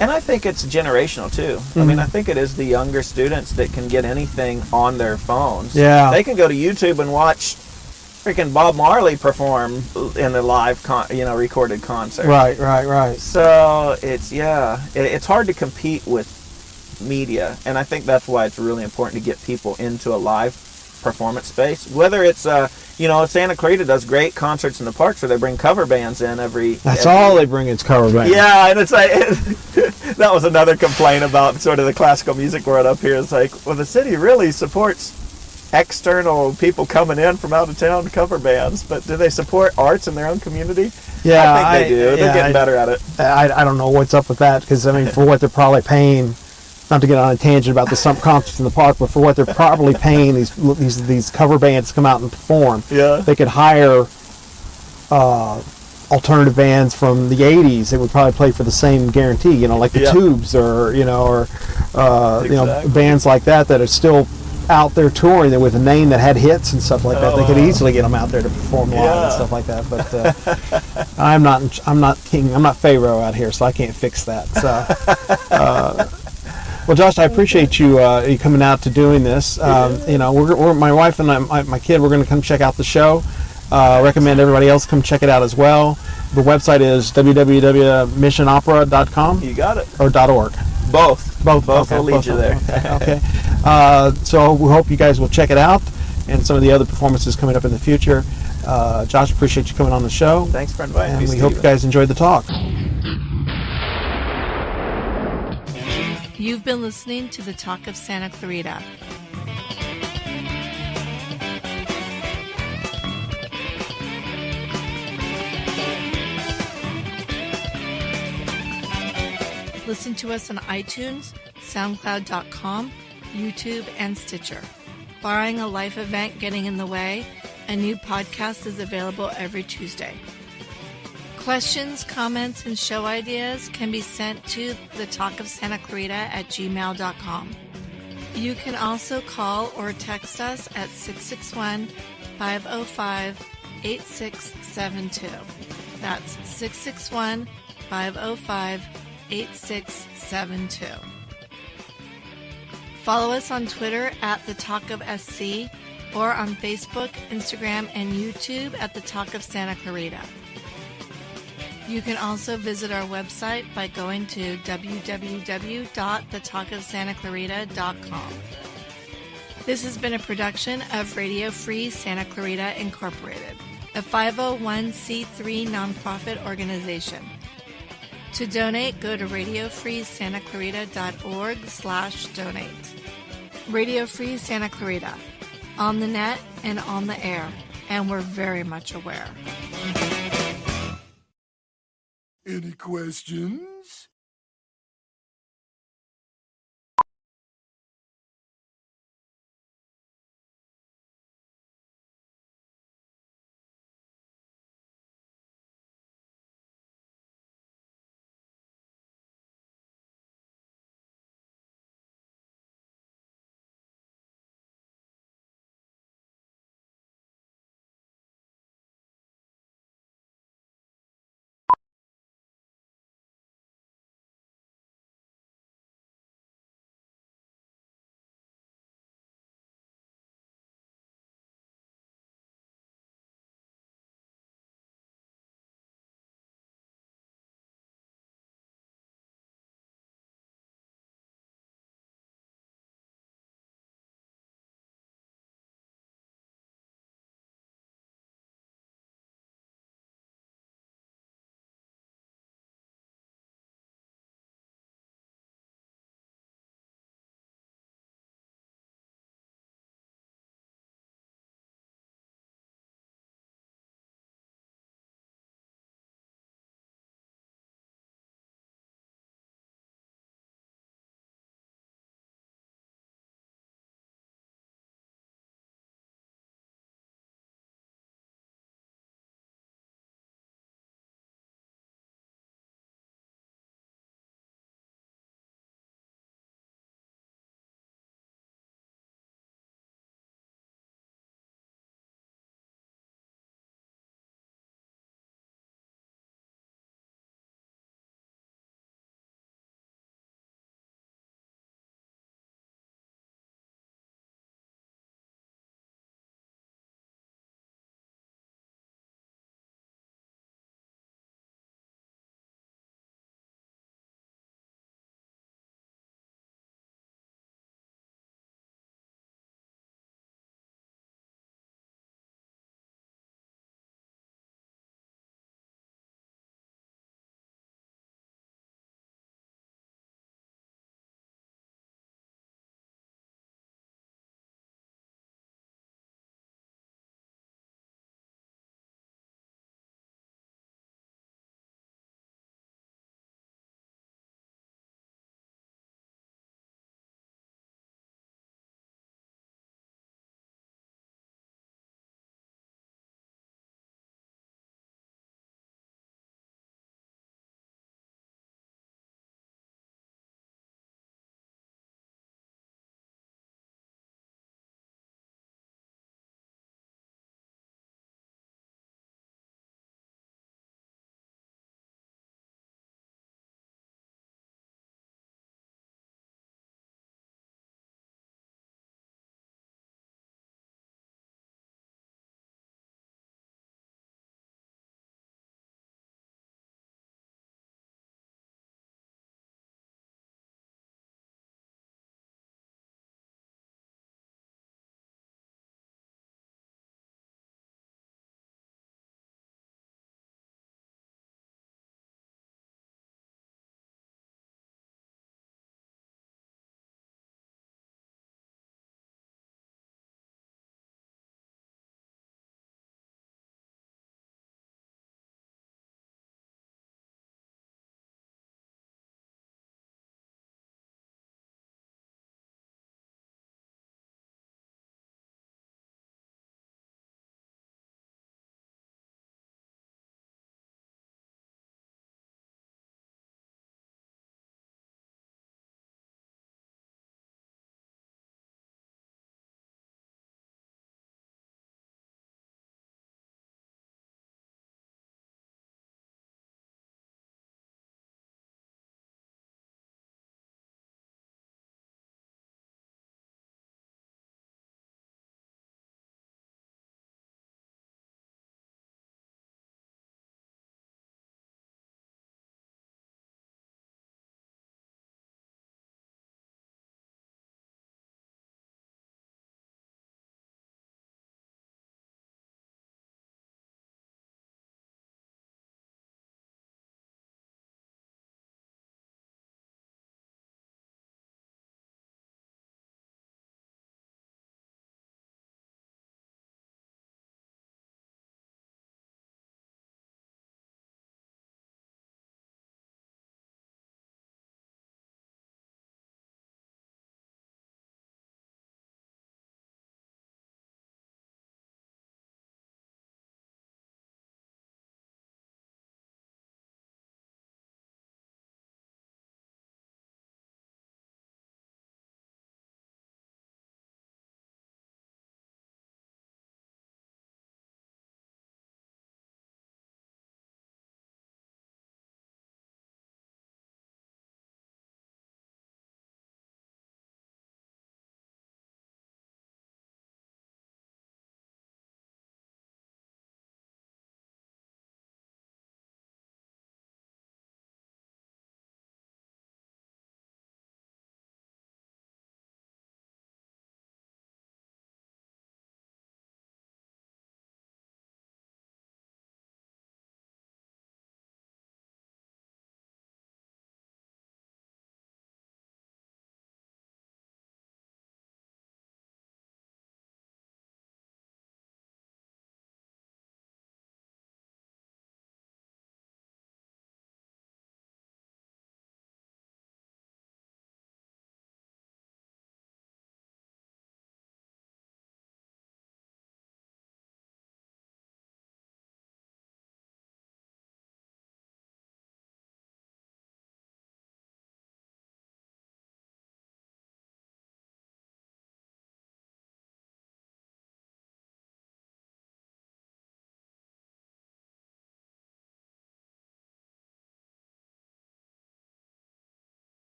Speaker 4: And I think it's generational too. I mean, I think it is the younger students that can get anything on their phones.
Speaker 3: Yeah.
Speaker 4: They can go to YouTube and watch freaking Bob Marley perform in a live, recorded concert.
Speaker 3: Right.
Speaker 4: So it's hard to compete with media, and I think that's why it's really important to get people into a live performance space. Whether it's Santa Clarita does great concerts in the parks where they bring cover bands in every.
Speaker 3: That's all they bring is cover bands.
Speaker 4: Yeah, and it's like that was another complaint about sort of the classical music world up here. It's like, well, the city really supports external people coming in from out of town cover bands, but do they support arts in their own community?
Speaker 3: Yeah,
Speaker 4: I think they do. They're getting better at it.
Speaker 3: I don't know what's up with that, because I mean, for what they're probably paying, not to get on a tangent about the some concerts in the park, but for what they're probably paying these cover bands to come out and perform, they could hire alternative bands from the 80s that would probably play for the same guarantee, like the Tubes or bands like that are still out there touring with a name that had hits and stuff like that. They could easily get them out there to perform live and stuff like that. But I'm not king. I'm not Pharaoh out here, so I can't fix that. So, well, Josh, I appreciate you coming out to doing this. We're my wife and my kid. We're going to come check out the show. Recommend everybody else come check it out as well. The website is www.missionopera.com.
Speaker 4: You got it.
Speaker 3: Or .org.
Speaker 4: Both
Speaker 3: okay,
Speaker 4: will lead you there.
Speaker 3: Okay. So we hope you guys will check it out and some of the other performances coming up in the future. Josh, appreciate you coming on the show.
Speaker 4: Thanks for inviting me,
Speaker 3: And we hope you guys enjoyed the talk.
Speaker 1: You've been listening to The Talk of Santa Clarita. Listen to us on iTunes, SoundCloud.com, YouTube, and Stitcher. Barring a life event getting in the way, a new podcast is available every Tuesday. Questions, comments, and show ideas can be sent to thetalkofsantaclarita@gmail.com. You can also call or text us at 661-505-8672. That's 661-505-8672. Follow us on Twitter at @TheTalkOfSC or on Facebook, Instagram, and YouTube at The Talk of Santa Clarita. You can also visit our website by going to www.thetalkofsantaclarita.com. This has been a production of Radio Free Santa Clarita Incorporated, a 501c3 nonprofit organization. To donate, go to radiofreesantaclarita.org/donate. Radio Free Santa Clarita, on the net and on the air, and we're very much aware.
Speaker 6: Any questions?